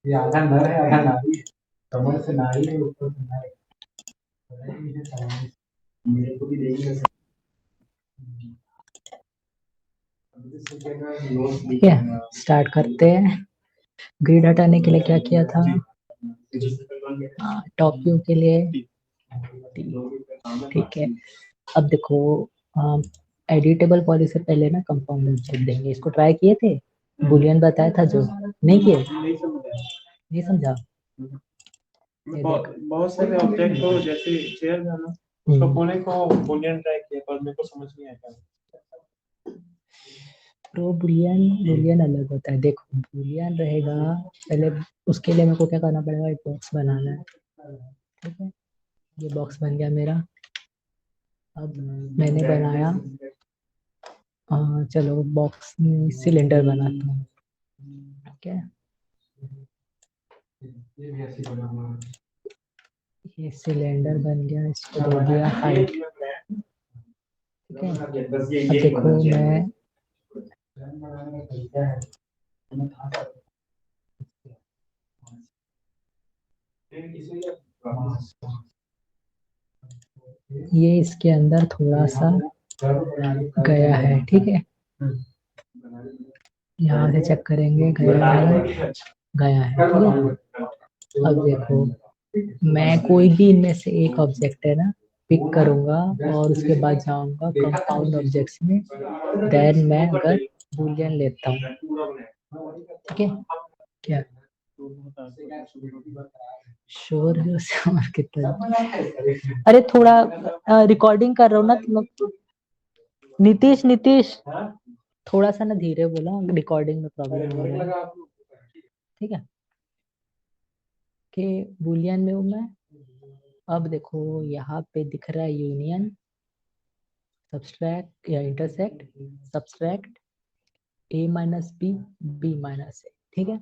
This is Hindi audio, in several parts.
ये आधा नर है आधा नारी है, कमर से नारी है ऊपर से नर है। मेरे को भी देगी ठीक है, स्टार्ट करते हैं। ग्रिड हटाने के लिए क्या किया था? टॉप व्यू के लिए ठीक है। अब देखो, एडिटेबल पॉली से पहले ना कंपाउंड ऑब्जेक्ट देंगे। इसको ट्राई किए थे, बुलियन बताया था जो, नहीं किए? नहीं समझा? बहुत सारे ऑब्जेक्ट को जैसे चेयर था ना, उसको पूरे को बुलियन ट्राई किया पर मेरे को समझ नहीं आया। प्रो बुलियन बुलियन अलग होता है। देखो बुलियन रहेगा, पहले उसके लिए मेरे को क्या करना पड़ेगा, एक बॉक्स बनाना है। ठीक है, ये बॉक्स बन गया मेरा। अब मैंने बनाया, चलो बॉक्स सिलेंडर बनाता हूँ। ठीक है, ये सिलेंडर बन गया, इसको दे दिया हाइट। ठीक है, अब देखो मैं ये इसके अंदर थोड़ा सा गया है। ठीक है, यहाँ से चेक करेंगे, गया है, गया है। ठीक है, अब देखो मैं कोई भी इनमें से एक ऑब्जेक्ट है ना पिक करूंगा और उसके बाद जाऊंगा कंपाउंड ऑब्जेक्ट्स में, देन मैं अगर बूलियन लेता हूँ। ठीक है, क्या शोर है उसे और कितना? अरे थोड़ा रिकॉर्डिंग कर रहा हूँ ना तुम लोग। नीतीश नीतीश थोड़ा सा ना धीरे बोला, रिकॉर्डिंग में प्रॉब्लम हो रहा है। ठीक है, कि बूलियन में हूँ मैं। अब देखो यहाँ पे दिख रहा है यूनियन, सब्सट्रैक्ट या intersect, subtract a minus B, B minus A. ठीक है,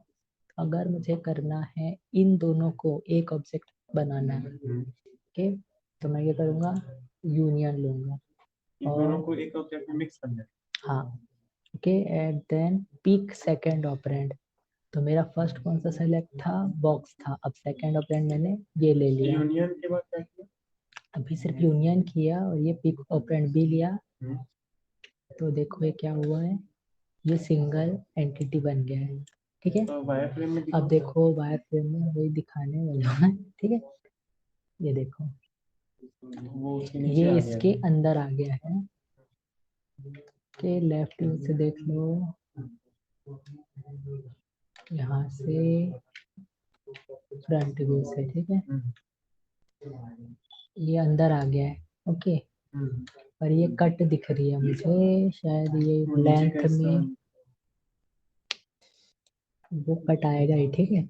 अगर मुझे करना है इन दोनों को एक ऑब्जेक्ट बनाना है, ओके, तो मैं ये करूंगा, यूनियन लूंगा दोनों को एक ऑब्जेक्ट में मिक्स करना है। हाँ, okay, and then pick second operand. तो मेरा फर्स्ट कौन सा सेलेक्ट था? बॉक्स था। अब सेकंड ऑपरेंड मैंने ये ले लिया। यूनियन के बाद क्या किया? अभी सिर्फ यूनियन किया और ये पिक ऑपरेंड भी लिया। तो देखो ये क्या हुआ है, ये सिंगल एंटिटी बन गया है। ठीक है, तो वायर फ्रेम में अब देखो वायर फ्रेम में वही दिखाने वाला है। ठीक है, ये देखो वो नीचे ये आ गया इसके अंदर आ गया है। के लेफ्ट व्यू से देख लो, यहाँ से फ्रंट व्यू से। ठीक है, ये अंदर आ गया है। ओके, और ये कट दिख रही है मुझे, शायद ये लेंथ में वो कट आएगा ही। ठीक है,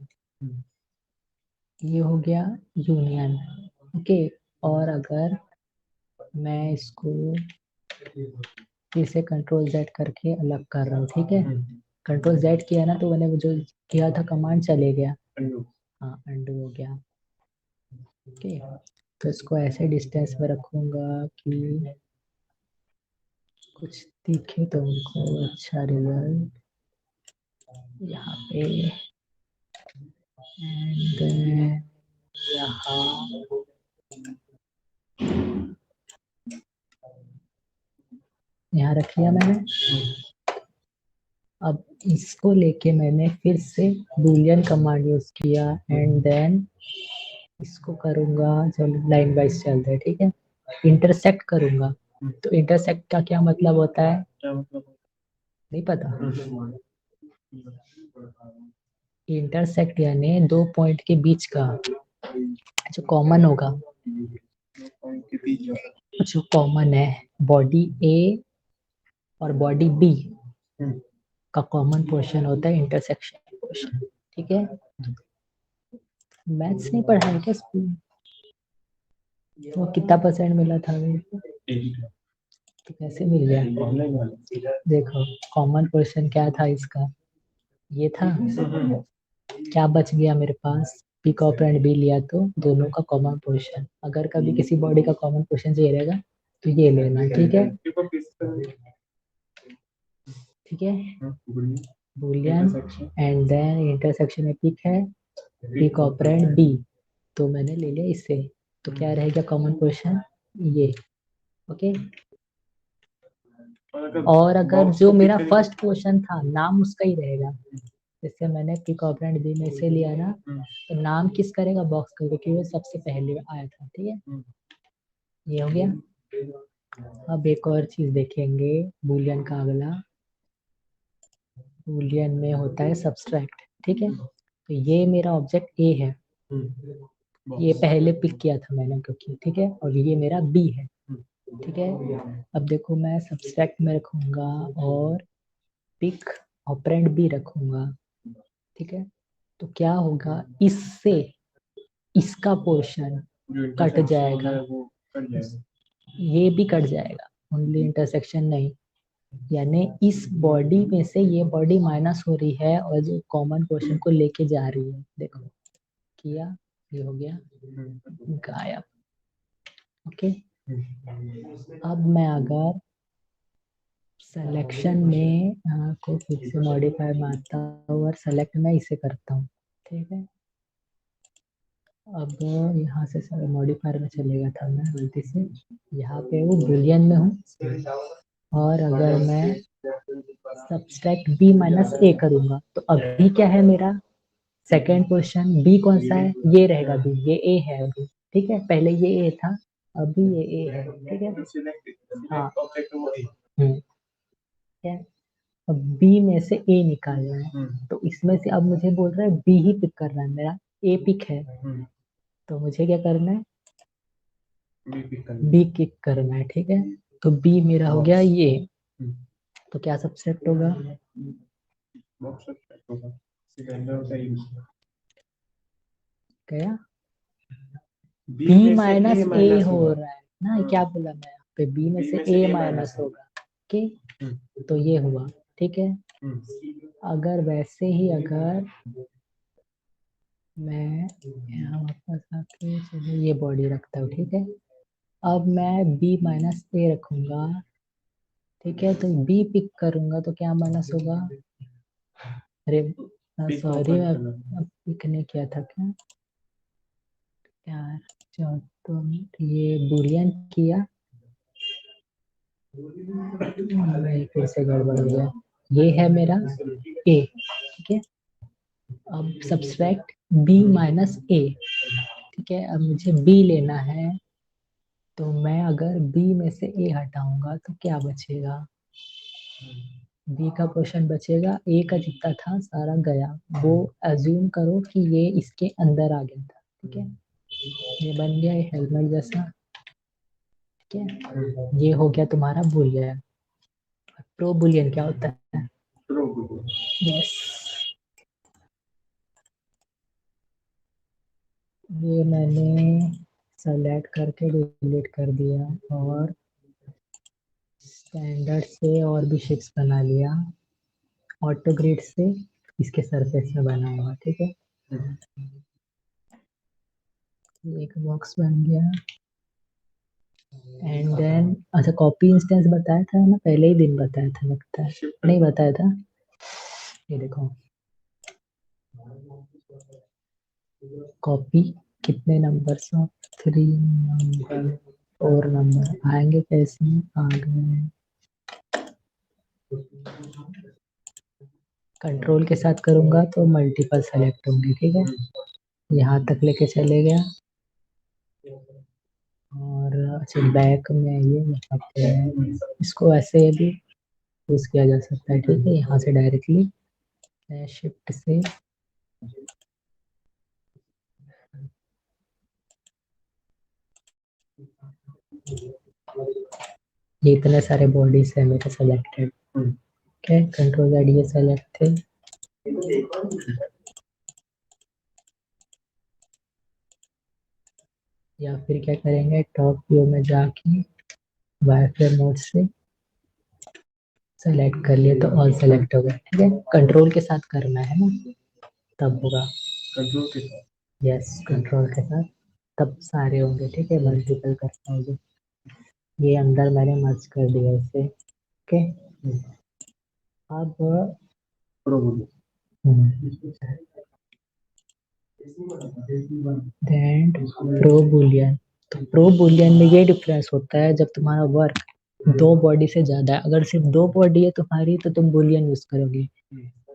ये हो गया यूनियन। ओके, और अगर मैं इसको फिर से कंट्रोल जेड करके अलग कर रहा हूँ। ठीक है, कंट्रोल जेड किया ना तो मैंने वो जो किया था कमांड चले गया। हाँ, अंडू हो गया। ओके, तो इसको ऐसे डिस्टेंस में रखूंगा कि कुछ दिखे तो उनको अच्छा रिजल्ट यहाँ पे। एंड यहाँ रख लिया मैंने। अब इसको लेके मैंने फिर से बूलियन कमांड यूज किया एंड देन इसको करूंगा, चलो लाइन वाइज चलते हैं। ठीक है, इंटरसेक्ट करूंगा। तो इंटरसेक्ट का क्या मतलब होता है? क्या मतलब? नहीं पता? इंटरसेक्ट यानी दो पॉइंट के बीच का जो कॉमन होगा, जो कॉमन है, बॉडी ए और बॉडी बी का कॉमन पोर्शन होता है इंटरसेक्शन पोर्शन। ठीक है, मैथ्स नहीं पढ़ा है क्या स्कूल में? वो कितना परसेंट मिला था अभी? तो कैसे मिल गया? देखो कॉमन पोर्शन क्या था इसका, ये था। क्या बच गया मेरे पास? पिक ऑपरेंड भी लिया तो दोनों का कॉमन पोर्शन। अगर कभी किसी बॉडी का कॉमन पोर्शन चाहिए रहेगा तो ये लेना। ठीक है, ठीक है, boolean boolean, intersection and then intersection में पिक है, पिक ऑपरेंड बी, तो मैंने ले लिया इससे, तो क्या रहेगा कॉमन क्वेश्चन ये। ओके, और अगर जो मेरा फर्स्ट क्वेश्चन था नाम उसका ही रहेगा, जैसे मैंने पिक ऑपरेंड बी में से लिया ना, तो नाम किस करेगा, बॉक्स का, क्योंकि वो सबसे पहले आया था। ठीक है, ये हो गया। अब एक और चीज देखेंगे, बूलियन का अगला, बूलियन में होता है सब्सट्रैक्ट। ठीक है, तो ये मेरा ऑब्जेक्ट ए है, ये पहले पिक किया था मैंने क्योंकि, ठीक है, और ये मेरा बी है। ठीक है, अब देखो मैं सब्सट्रैक्ट में रखूंगा और पिक ऑपरेंड बी रखूंगा। ठीक है, तो क्या होगा, इससे इसका पोर्शन कट जाएगा, ये भी कट जाएगा, ओनली इंटरसेक्शन नहीं, यानी इस बॉडी में से ये बॉडी माइनस हो रही है और जो कॉमन पोर्शन को लेके जा रही है। देखो किया, ये हो गया गायब। ओके, अब मैं अगर सिलेक्शन में को फिर से मॉडिफाई मारता हूँ और सेलेक्ट मैं इसे करता हूँ। ठीक है, अब यहाँ से सारे मॉडिफायर में चलेगा था मैं गलती से, यहाँ पे वो बुलियन में हूँ, और अगर मैं सब्सट्रैक्ट बी माइनस ए करूंगा तो अभी क्या है मेरा सेकेंड क्वेश्चन, बी कौन सा है, ये रहेगा बी, ये ए है अभी। ठीक है, पहले ये ए था, अभी ये ए है। ठीक है, हाँ, ठीक है, अब बी में से ए निकालना है, तो इसमें से अब मुझे बोल रहा है बी ही पिक करना है, मेरा ए पिक है, तो मुझे क्या करना है, बी किक करना है। ठीक है, तो बी मेरा हो गया ये, तो क्या सब्सट्रैक्ट होगा, क्या बी माइनस ए हो रहा है ना, क्या बोला मैं यहाँ पे, बी में से ए माइनस होगा। ओके, तो ये हुआ। ठीक है, अगर वैसे ही अगर मैं यहाँ वापस आके चलो ये बॉडी रखता हूँ। ठीक है, अब मैं बी माइनस ए रखूंगा। ठीक है, तो बी पिक करूंगा तो क्या माइनस होगा, अरे सॉरी मैं पिक नहीं किया था क्या यार, तो ये बुलियन किया, नहीं फिर से गड़बड़ हो गया, ये है मेरा ए। ठीक है, अब सब्सट्रैक्ट बी माइनस ए। ठीक है, अब मुझे बी लेना है, तो मैं अगर बी में से ए हटाऊंगा तो क्या बचेगा, बी का पोर्शन बचेगा, ए का जितना था सारा गया, वो अज्यूम करो कि ये इसके अंदर आ गया था। ठीक है, ये बन गया हेलमेट जैसा। ठीक है, ये हो गया तुम्हारा बुलियन। प्रो बुलियन क्या होता है, यस, ये मैंने सेलेक्ट करके डिलीट कर दिया और स्टैंडर्ड से और भी शेप्स बना लिया, ऑटो ग्रिड से इसके सरफेस में बनाऊंगा। ठीक है, एक बॉक्स बन गया, एंड देन अच्छा कॉपी इंस्टेंस बताया था ना, पहले ही दिन बताया था लगता है, नहीं बताया था, ये देखो कॉपी कितने नंबर से, 3 नंबर, 4 नंबर आएंगे कैसे, आ गए, कंट्रोल के साथ करूंगा तो मल्टीपल सेलेक्ट होंगे। ठीक है, यहाँ तक लेके चले गया, और अच्छा बैक में ये यहाँ पे इसको ऐसे भी यूज किया जा सकता है। ठीक है, यहाँ से डायरेक्टली शिफ्ट से ये इतने सारे बॉडीज है मेरे सेलेक्टेड। ओके, कंट्रोल जेड ये सेलेक्ट थे, या फिर क्या करेंगे टॉप व्यू में जाके वाईफाई मोड से सेलेक्ट कर लिए तो ऑल सेलेक्ट हो गया। ठीक है, कंट्रोल के साथ करना है ना, तब होगा, कंट्रोल के साथ, यस कंट्रोल के साथ, तब सारे होंगे। ठीक है, मल्टीपल करता हूँ, ये अंदर मैंने मर्ज कर दिया इसे। ओके, अब देन प्रो बुलियन। तो प्रो बुलियन में ये डिफरेंस होता है जब तुम्हारा वर्क दो बॉडी से ज्यादा है। अगर सिर्फ दो बॉडी है तुम्हारी तो तुम बुलियन यूज करोगे,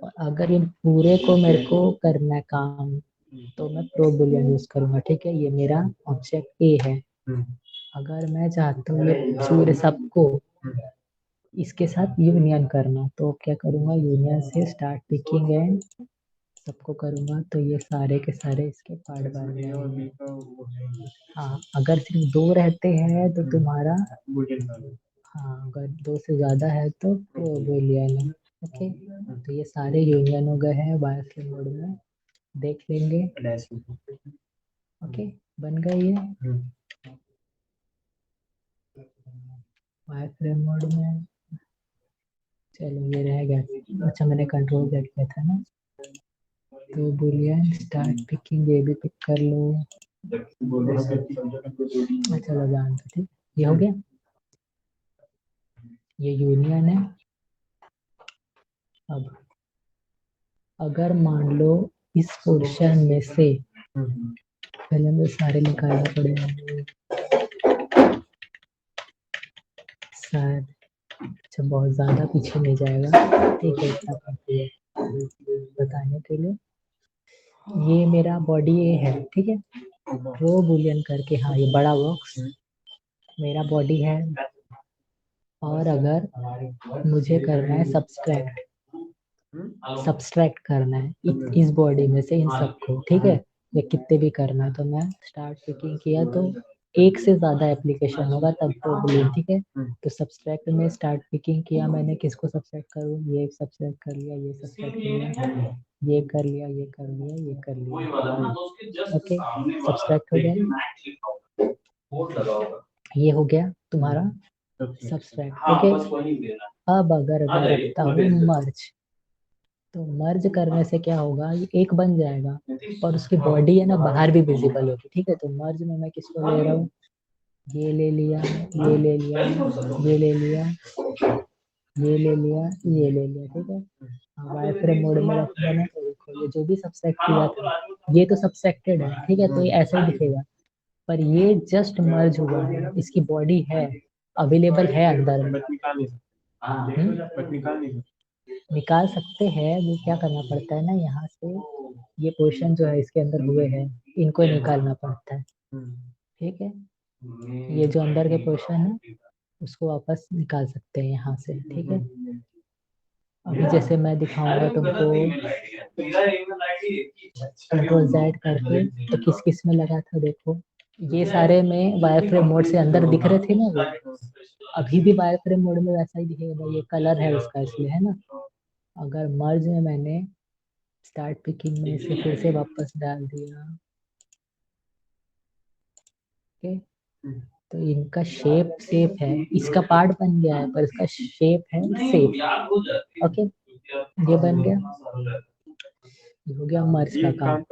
और अगर ये पूरे को मेरे को करना है काम तो मैं प्रो बुलियन यूज करूंगा। ठीक है, ये मेरा ऑब्जेक्ट ए है। अगर मैं चाहता हूँ ये पूरे सबको इसके साथ यूनियन करना तो क्या करूंगा, यूनियन से स्टार्ट पिकिंग एंड सबको करूंगा तो ये सारे के सारे इसके पार्ट बन जाएंगे। हाँ, अगर सिर्फ दो रहते हैं तो तुम्हारा, हाँ अगर दो से ज्यादा है तो बुलियन है। ओके, तो ये सारे यूनियन हो गए हैं वायरफ्रेम मोड में, देख लेंगे। ओके, बन गई है वायरफ्रेम मोड में। चलो ये रह गया। अच्छा, मैंने कंट्रोल सेट किया था ना, तो बुलियन स्टार्ट पिकिंग ये भी पिक कर लो। चलो जान दो, ठीक, ये हो गया। ये यूनियन है। अब अगर मान लो इस पोर्शन में से, पहले मुझे सारे निकालने पड़ेंगे शायद। अच्छा, बहुत ज्यादा पीछे नहीं जाएगा, ठीक है, इतना काफी है बताने के लिए। ये मेरा बॉडी ए है, ठीक है, रो बुलियन करके, हाँ ये बड़ा बॉक्स मेरा बॉडी है। और अगर मुझे करना है सब्सट्रैक्ट, सब्सट्रैक्ट करना है इस बॉडी में से इन सबको, ठीक है, या कितने भी करना है, तो मैं स्टार्ट पिकिंग किया तो एक से ज्यादा एप्लीकेशन होगा तब तो बुलियन, ठीक है। तो सब्सट्रैक्ट में स्टार्ट पिकिंग किया मैंने, किसको सब्सट्रैक्ट करूँ, ये सब्सट्रैक्ट कर लिया, ये सब्सट्रैक्ट कर लिया, ये कर लिया, ये कर लिया, ये कर लिया। ओके, सब्सट्रैक्ट हो गया, ये हो गया तुम्हारा सब्सट्रैक्ट। ओके, अब अगर मैं रखता हूँ मर्ज, तो मर्ज करने से क्या होगा, ये एक बन जाएगा और उसकी बॉडी है ना बाहर भी विजिबल होगी। ठीक है, तो मर्ज में मैं किसको ले रहा हूँ, ये ले लिया, ये ले लिया, ये ले लिया, ये ले लिया, ये ले लिया, ठीक है। वाई फ्रेम मोड में रखूंगा ना तो देखो ये जो भी सब्सट्रैक्ट किया था ये तो सब्सट्रैक्टेड है, ठीक है, तो ये ऐसा ही दिखेगा। पर ये जस्ट मर्ज हुआ है, इसकी बॉडी है, अवेलेबल है अंदर में। निकाल सकते हैं, वो क्या करना पड़ता है ना, यहाँ से ये पोर्शन जो है इसके अंदर हुए हैं इनको निकालना पड़ता है, ठीक है। ये जो अंदर के पोर्शन है उसको वापस निकाल सकते हैं यहाँ से, ठीक है। अभी जैसे मैं दिखाऊंगा तुमको कंट्रोल Z करके, तो किस किस में लगा था देखो, ये सारे में वायरफ्रेम मोड से अंदर दिख रहे थे ना वो, अभी भी वायरफ्रेम मोड में वैसा ही दिखेगा, ये कलर है उसका इसलिए, है ना। अगर मर्ज में मैंने स्टार्ट पिकिंग में इसे फिर से वापस डाल दिया, ओके, तो इनका शेप सेफ है, इसका पार्ट बन गया है पर इसका शेप है सेफ। ओके, ये बन गया, ये हो गया मर्ज का काम।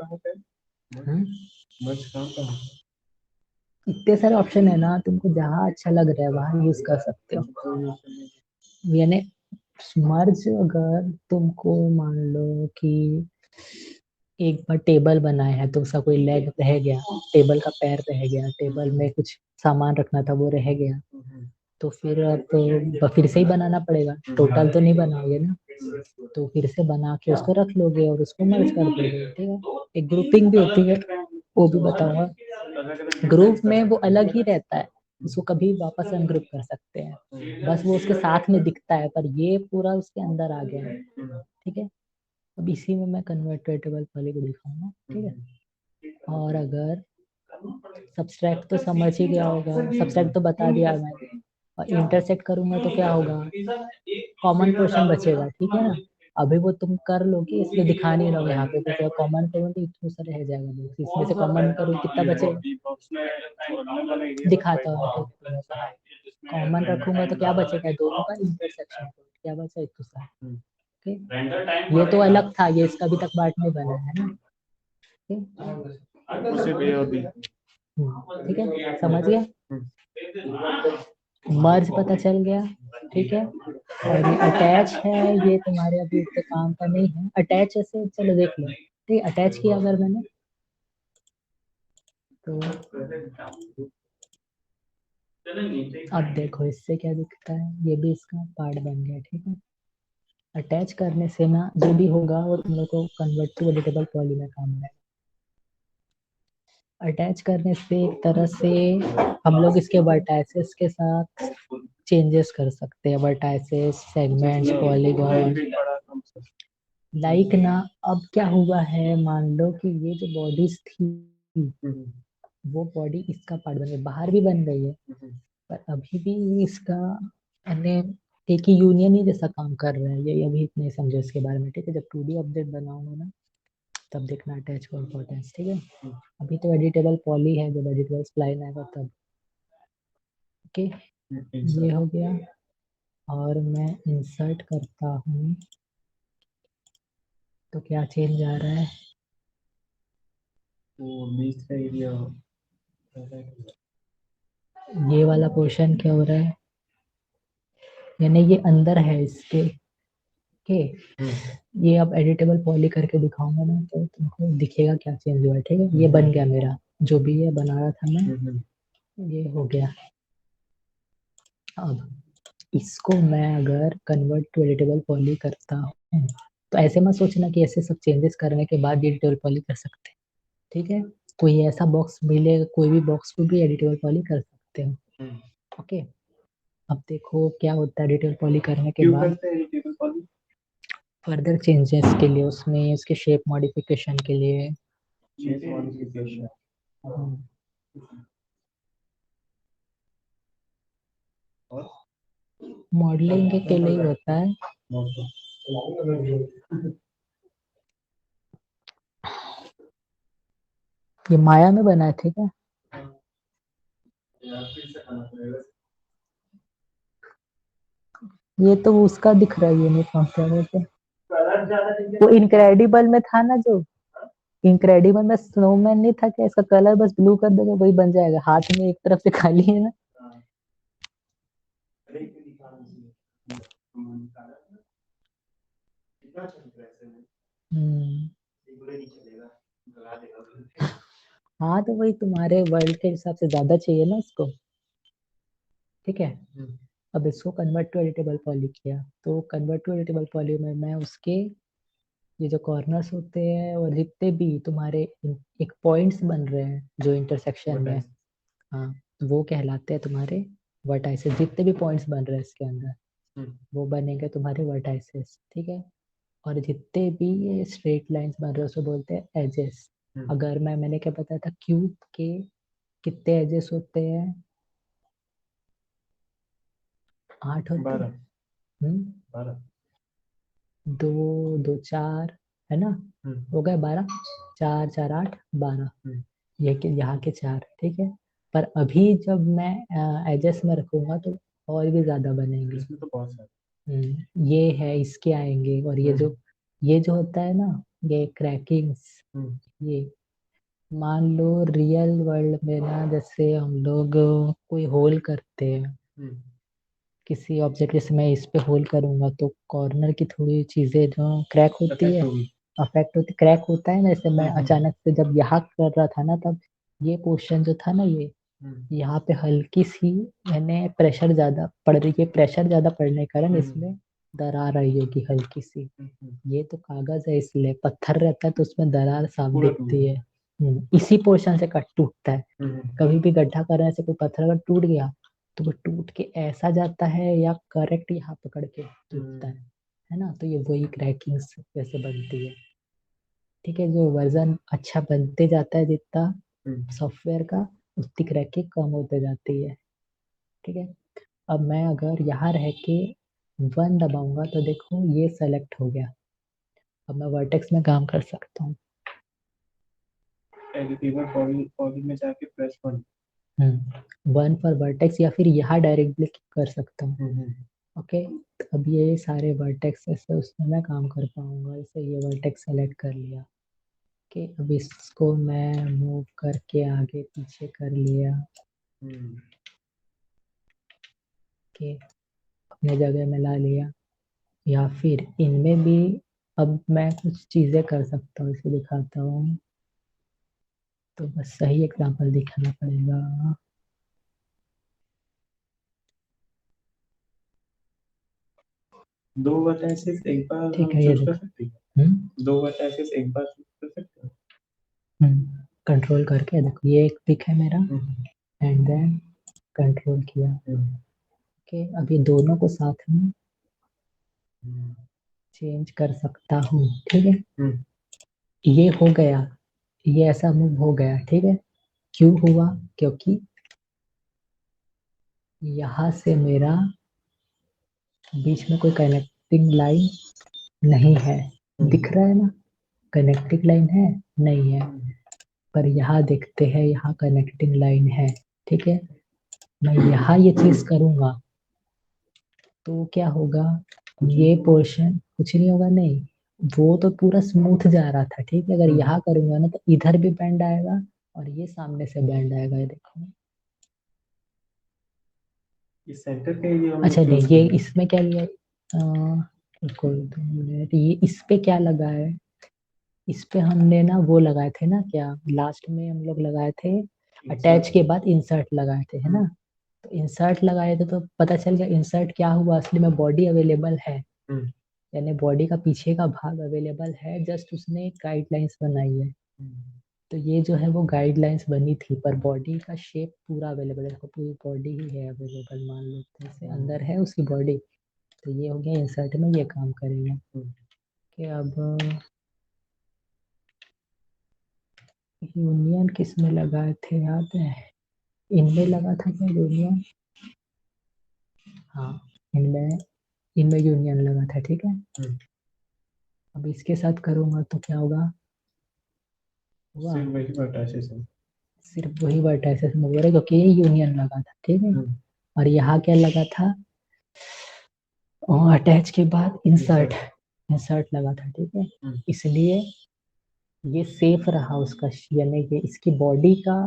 मर्ज काम इतने सारे ऑप्शन है ना, तुमको जहाँ अच्छा लग रहा है वहां यूज कर सकते हो। यानी मर्ज अगर तुमको मान लो कि एक बार टेबल बनाया है तो उसका कोई लेग रह गया, टेबल का पैर रह गया, टेबल में कुछ सामान रखना था वो रह गया, तो फिर अब फिर से ही बनाना पड़ेगा, टोटल तो नहीं बनाओगे ना, तो फिर से बना के उसको रख लोगे और उसको मर्ज कर दोगे, ठीक है। एक ग्रुपिंग भी होती है, वो भी बताऊंगा। ग्रुप में वो अलग ही रहता है, उसको कभी वापस अनग्रुप कर सकते हैं, बस वो उसके साथ में दिखता है, पर ये पूरा उसके अंदर आ गया है, ठीक है। अब इसी में मैं कन्वर्टेबल वाले को दिखाऊंगा, ठीक है। और अगर सब्सट्रैक्ट तो समझ ही गया होगा, सब्सट्रैक्ट तो बता दिया मैंने, और इंटरसेक्ट करूंगा तो क्या होगा, कॉमन पोर्शन बचेगा, ठीक है ना। अभी वो तुम कर लोगे इसलिए दिखा नहीं रहोगे यहाँ पे, तो कॉमन करूँ तो इतना सा रह जाएगा बॉक्स, इसमें से कॉमन करूँ कितना बचेगा दिखाता हूँ, कॉमन रखूंगा तो क्या बचेगा, दोनों का इंटरसेक्शन, क्या बचा इतना सा, ठीक। ये तो अलग था, ये इसका अभी तक पार्ट नहीं बना है ना, ठीक है, समझ गया। मर्ज पता चल गया, ठीक है। और ये अटैच है, ये तुम्हारे अभी उतने काम का नहीं है। अटैच ऐसे चलो देख लो, ठीक, अटैच किया अगर मैंने तो अब देखो इससे क्या दिखता है, ये भी इसका पार्ट बन गया, ठीक है। अटैच करने से ना जो भी होगा वो तुम लोग को कन्वर्ट टू एडिटेबल पॉली में काम आएगा। अटैच करने से एक तरह से हम लोग इसके वर्टाइसेस के साथ चेंजेस कर सकते हैं, वर्टाइसेस, सेगमेंट्स, पॉलीगॉन। लाइक ना, अब क्या हुआ है, मान लो कि ये जो बॉडीज थी वो बॉडी इसका पार्ट बन गई, बाहर भी बन गई है, पर अभी भी इसका यानी एक ही यूनियन ही जैसा काम कर रहा है। ये अभी नहीं समझो इसके बारे में, ठीक है। जब 2D ऑब्जेक्ट बनाऊंगा ना तब देखना अटैच का इम्पोर्टेंस, ठीक है। अभी तो एडिटेबल पॉली है, जब एडिटेबल स्प्लाइन आएगा तब। ओके, ये हो गया। और मैं इंसर्ट करता हूँ तो क्या चेंज आ रहा है, ये वाला पोर्शन क्या हो रहा है, यानी ये अंदर है इसके के। ये अब एडिटेबल पॉली करके दिखाऊंगा ना तो तुमको दिखेगा क्या चेंज हुआ है, ठीक है। ये बन गया मेरा, जो भी ये बना रहा था मैं, ये हो गया। अब इसको मैं अगर कन्वर्ट टू एडिटेबल पॉली करता हूँ तो ऐसे मत सोचना कि ऐसे सब चेंजेस करने के बाद एडिटेबल पॉली कर सकते हैं, ठीक है। कोई ऐसा बॉक्स मिले, कोई भी बॉक्स को भी एडिटेबल पॉली कर सकते हो। ओके, अब देखो क्या होता है एडिटेबल पॉली करने के बाद। फर्दर चेंजेस के लिए, उसमें उसके शेप मॉडिफिकेशन के लिए। हाँ, मॉडलिंग के लिए ही होता है। ये माया में बना है, ठीक है। ये तो उसका दिख रहा है यूनिफॉर्म, क्या बोलते हैं वो, इनक्रेडिबल में था ना जो, इनक्रेडिबल में स्नोमैन नहीं था क्या, इसका कलर बस ब्लू कर दोगे वही बन जाएगा, हाथ में एक तरफ से खाली है ना। हम्म, हाँ तो वही तुम्हारे वर्ल्ड के हिसाब से ज्यादा चाहिए ना इसको, ठीक है। अब इसको कन्वर्ट टू एडिटेबल पॉली किया तो कन्वर्ट टू एडिटेबल पॉली में मैं उसके ये जो कॉर्नर्स होते हैं और जितने भी तुम्हारे एक पॉइंट्स बन रहे हैं जो इंटरसेक्शन में, हाँ, वो कहलाते हैं तुम्हारे वर्टाइसेस। जितने भी पॉइंट्स बन रहे हैं इसके अंदर वो बनेंगे तुम्हारे वर्टाइसेस, ठीक है। और जितने भी ये स्ट्रेट लाइंस बन रहे हैं उसको बोलते हैं एजेस। अगर मैंने क्या बताया था, क्यूब के कितने एजेस होते हैं, 8 होते हैं। दो दो चार, है ना, हो गए 12, 4 4 8 12, ये के यहाँ के 4, ठीक है। पर अभी जब मैं एजेस में रखूंगा तो और भी ज्यादा बनेंगे। इसमें तो बहुत सारे ये है, इसके आएंगे। और ये जो होता है ना, ये क्रैकिंग्स, ये मान लो रियल वर्ल्ड में ना, जैसे हम लोग कोई होल करते हैं किसी ऑब्जेक्ट, जैसे मैं इस पे होल करूंगा तो कॉर्नर की थोड़ी चीजें जो क्रैक होती है, अफेक्ट होती, क्रैक होता है ना। जैसे मैं अचानक से जब यहाँ कर रहा था ना तब ये पोर्शन जो था ना, ये यहाँ पे हल्की सी मैंने प्रेशर ज्यादा पड़ रही है, प्रेशर ज्यादा पड़ने के कारण इसमें दरार आई होगी हल्की सी। ये तो कागज है, इसलिए पत्थर रहता है तो उसमें दरार साफ दिखती है। इसी पोर्शन से कट टूटता है। कभी भी गड्ढा करने से कोई पत्थर अगर टूट गया तो वो टूट के ऐसा जाता है या करेक्ट यहाँ पकड़ के टूटता है ना। तो ये वही क्रैकिंग्स वैसे बनती है, ठीक है। जो वर्जन अच्छा बनते जाता है जितना सॉफ्टवेयर का, उतनी क्रैकिंग कम होते जाती है, ठीक है। अब मैं अगर यहाँ रह के 1 दबाऊंगा तो देखो ये सेलेक्ट हो गया। अब मैं वर्टेक्स में काम कर सकता हूँ। एडिटेबल पॉली में जाके प्रेस 1, 1 फॉर वर्टेक्स, या फिर यहाँ डायरेक्टली कर सकता हूँ। ओके, तो अब ये सारे वर्टेक्स से उसमें मैं काम कर पाऊंगा। जैसे ये वर्टेक्स सेलेक्ट कर लिया, कि अब इसको मैं मूव करके आगे पीछे कर लिया। के अपने जगह में ला लिया, या फिर इनमें भी अब मैं कुछ चीजें कर सकता हूँ, इसे दिखाता हूँ। तो बस सही एग्जाम्पल दिखाना पड़ेगा। दो वर्टाइसेस एक बार ठीक हम है, ये चूज कर देखो। सकते हैं। हम्म दो वर्टाइसेस एक बार चूज कर सकते हैं। कंट्रोल करके देखो, ये एक पिक है मेरा, एंड देन कंट्रोल किया। ओके, अब ये दोनों को साथ में चेंज कर सकता हूँ, ठीक है। ये हो गया, ये ऐसा मूव हो गया, ठीक है। क्यों हुआ? क्योंकि यहाँ से मेरा बीच में कोई कनेक्टिंग लाइन नहीं है। दिख रहा है ना, कनेक्टिंग लाइन है नहीं है। पर यहाँ देखते हैं, यहाँ कनेक्टिंग लाइन है, ठीक है। मैं यहाँ ये चीज करूंगा तो क्या होगा, ये पोर्शन कुछ नहीं होगा, नहीं। वो तो पूरा स्मूथ जा रहा था, ठीक है। अगर यहाँ करूंगा ना तो इधर भी बैंड आएगा और ये सामने से बैंड आएगा, ये देखो। इस सेंटर के लिए हमने अच्छा नहीं, choose ये किया। इसमें क्या लिया, रुको 2 मिनट, ये इस पे क्या लगा है? इस पे हमने ना वो लगाए थे ना, क्या लास्ट में हम लोग लगाए थे, अटैच के बाद इंसर्ट लगाए थे, है ना। तो इंसर्ट लगाए थे तो पता चल गया इंसर्ट क्या हुआ, असली में बॉडी अवेलेबल है, यानी बॉडी का पीछे का भाग अवेलेबल है, जस्ट उसने गाइडलाइंस बनाई है। तो ये जो है वो गाइडलाइंस बनी थी, पर बॉडी का शेप पूरा अवेलेबल है, देखो पूरी बॉडी ही है अवेलेबल, मान लो जैसे अंदर है उसकी बॉडी। तो ये हो गया इंसर्ट में ये काम करेगा। कि अब यूनियन किस में लगाए थे याद है? इनमें लगा था क्या यूनियन? हाँ, इनमें इनमें यूनियन लगा था, ठीक है। अब इसके साथ करूंगा तो क्या होगा? सिर्फ वही वर्टाइसेस है। सिर्फ वही वर्टाइसेस मूव हो रहा है क्योंकि ये यूनियन लगा था, ठीक है। और यहाँ क्या लगा था? अटैच के बाद इंसर्ट, इंसर्ट लगा था, ठीक है। इसलिए ये सेफ रहा उसका, यानी कि इसकी बॉडी का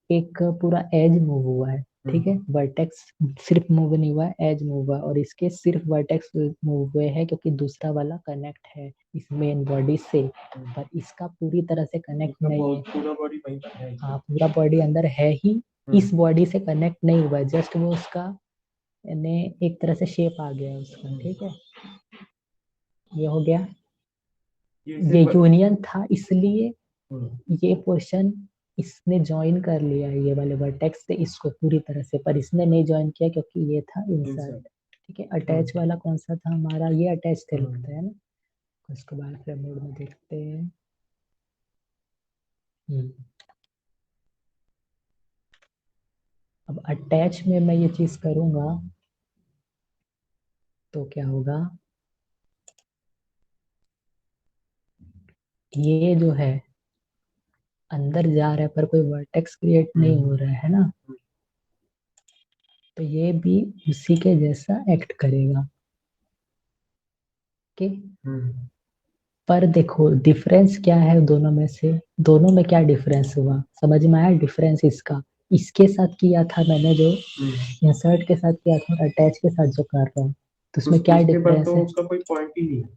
एक पूरा एज मूव हुआ है, ठीक है। वर्टेक्स सिर्फ मूव नहीं हुआ है, एज मूव हुआ है, और इसके सिर्फ वर्टेक्स मूव हुए हैं क्योंकि दूसरा वाला कनेक्ट है इस मेन बॉडी से, पर इसका पूरी तरह से कनेक्ट नहीं है। पूरा बॉडी वहीं पर है। हाँ, पूरा बॉडी अंदर है ही, इस बॉडी से कनेक्ट नहीं हुआ है, जस्ट वो उसका यानी एक तरह से शेप आ गया है उसका, ठीक है। ये हो गया, ये यूनियन था इसलिए ये पोर्शन इसने ज्वाइन कर लिया है ये वाले वर्टेक्स से इसको पूरी तरह से, पर इसने नहीं ज्वाइन किया क्योंकि ये था इंसर्ट, ठीक है। अटैच वाला कौन सा था हमारा? ये अटैच थे लगता है ना। उसको बाहर फ्रेम मोड में देखते हैं। अब अटैच में मैं ये चीज करूंगा तो क्या होगा, ये जो है अंदर जा रहा है पर कोई वर्टेक्स क्रिएट नहीं हो रहा है ना, तो ये भी उसी के जैसा एक्ट करेगा, ओके। पर देखो डिफरेंस क्या है दोनों में से, दोनों में क्या डिफरेंस हुआ समझ में आया? डिफरेंस इसका, इसके साथ किया था मैंने जो इंसर्ट के साथ किया था, और अटैच के साथ जो कर रहा हूँ, तो उसमें क्या डिफरेंस है? उसका कोई पॉइंट ही नहीं है।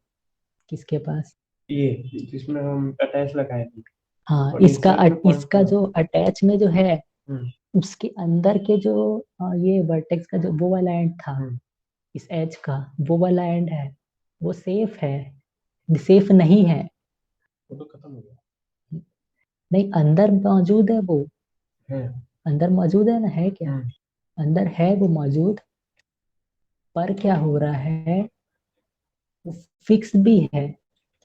किसके पास? ये जिसमें हम अटैच लगाए थे। हाँ, और insert में point इसका जो अटैच में जो है उसके अंदर के जो ये वर्टेक्स का जो वो वाला एंड था, इस एज का वो वाला एंड है, वो सेफ है, सेफ नहीं है। वो तो खत्म हो गया नहीं, अंदर मौजूद है वो, है। अंदर मौजूद है ना, है क्या? अंदर है वो मौजूद, पर क्या हो रहा है, वो फिक्स भी है,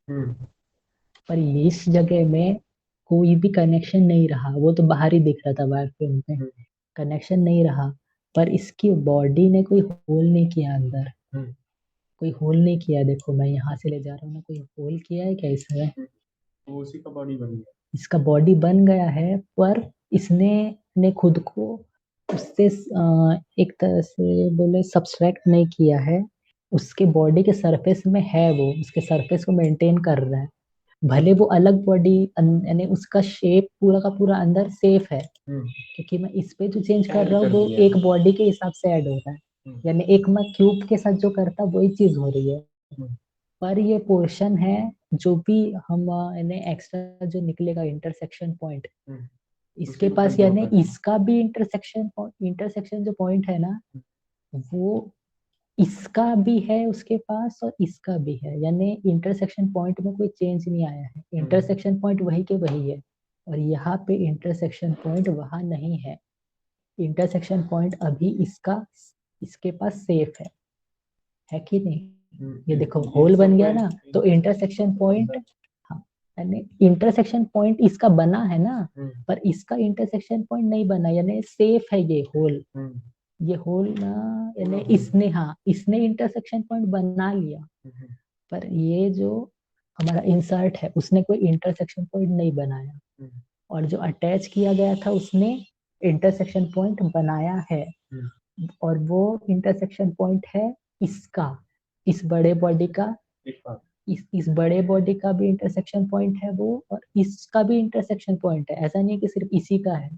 पर इस जगह में कोई भी कनेक्शन नहीं रहा, वो तो बाहर ही दिख रहा था वायरफ्रेम में, कनेक्शन नहीं रहा। पर इसकी बॉडी ने कोई होल नहीं किया अंदर, कोई होल नहीं किया, देखो मैं यहाँ से ले जा रहा हूँ ना, कोई होल किया है क्या इसमें? तो उसी का बॉडी बन गया। इसका बॉडी बन गया है, पर इसने ने खुद को उससे एक तरह से बोले सब्सट्रैक्ट नहीं किया है, उसके बॉडी के सरफेस में है, वो उसके सरफेस को मेंटेन कर रहा है। भले वो अलग बॉडी, यानी उसका शेप पूरा का पूरा अंदर सेफ है, क्योंकि मैं इस पे जो चेंज कर रहा हूँ वो एक बॉडी के हिसाब से ऐड हो रहा है, यानी एक मैं क्यूब के साथ जो करता वही चीज हो रही है। पर ये पोर्शन है जो भी हम यानी एक्स्ट्रा जो निकलेगा इंटरसेक्शन पॉइंट, इसके पास यानी इसका भी इंटरसेक्शन जो पॉइंट है ना, वो इसका भी है उसके पास और इसका भी है, यानी इंटरसेक्शन पॉइंट में कोई चेंज नहीं आया है, इंटरसेक्शन पॉइंट वही के वही है। और यहाँ पे इंटरसेक्शन पॉइंट वहां नहीं है, इंटरसेक्शन पॉइंट अभी इसके पास सेफ है कि नहीं? ये देखो होल बन गया ना, तो इंटरसेक्शन पॉइंट, हाँ, यानी इंटरसेक्शन पॉइंट इसका बना है ना, पर इसका इंटरसेक्शन पॉइंट नहीं बना, यानी सेफ है ये होल। ये होल ना, यानी इसने इंटरसेक्शन पॉइंट बना लिया, पर ये जो हमारा इंसर्ट है उसने कोई इंटरसेक्शन पॉइंट नहीं बनाया, और जो अटैच किया गया था उसने इंटरसेक्शन पॉइंट बनाया है। और वो इंटरसेक्शन पॉइंट है इसका, इस बड़े बॉडी का, इस बड़े बॉडी का भी इंटरसेक्शन पॉइंट है वो, और इसका भी इंटरसेक्शन पॉइंट है, ऐसा नहीं कि सिर्फ इसी का है,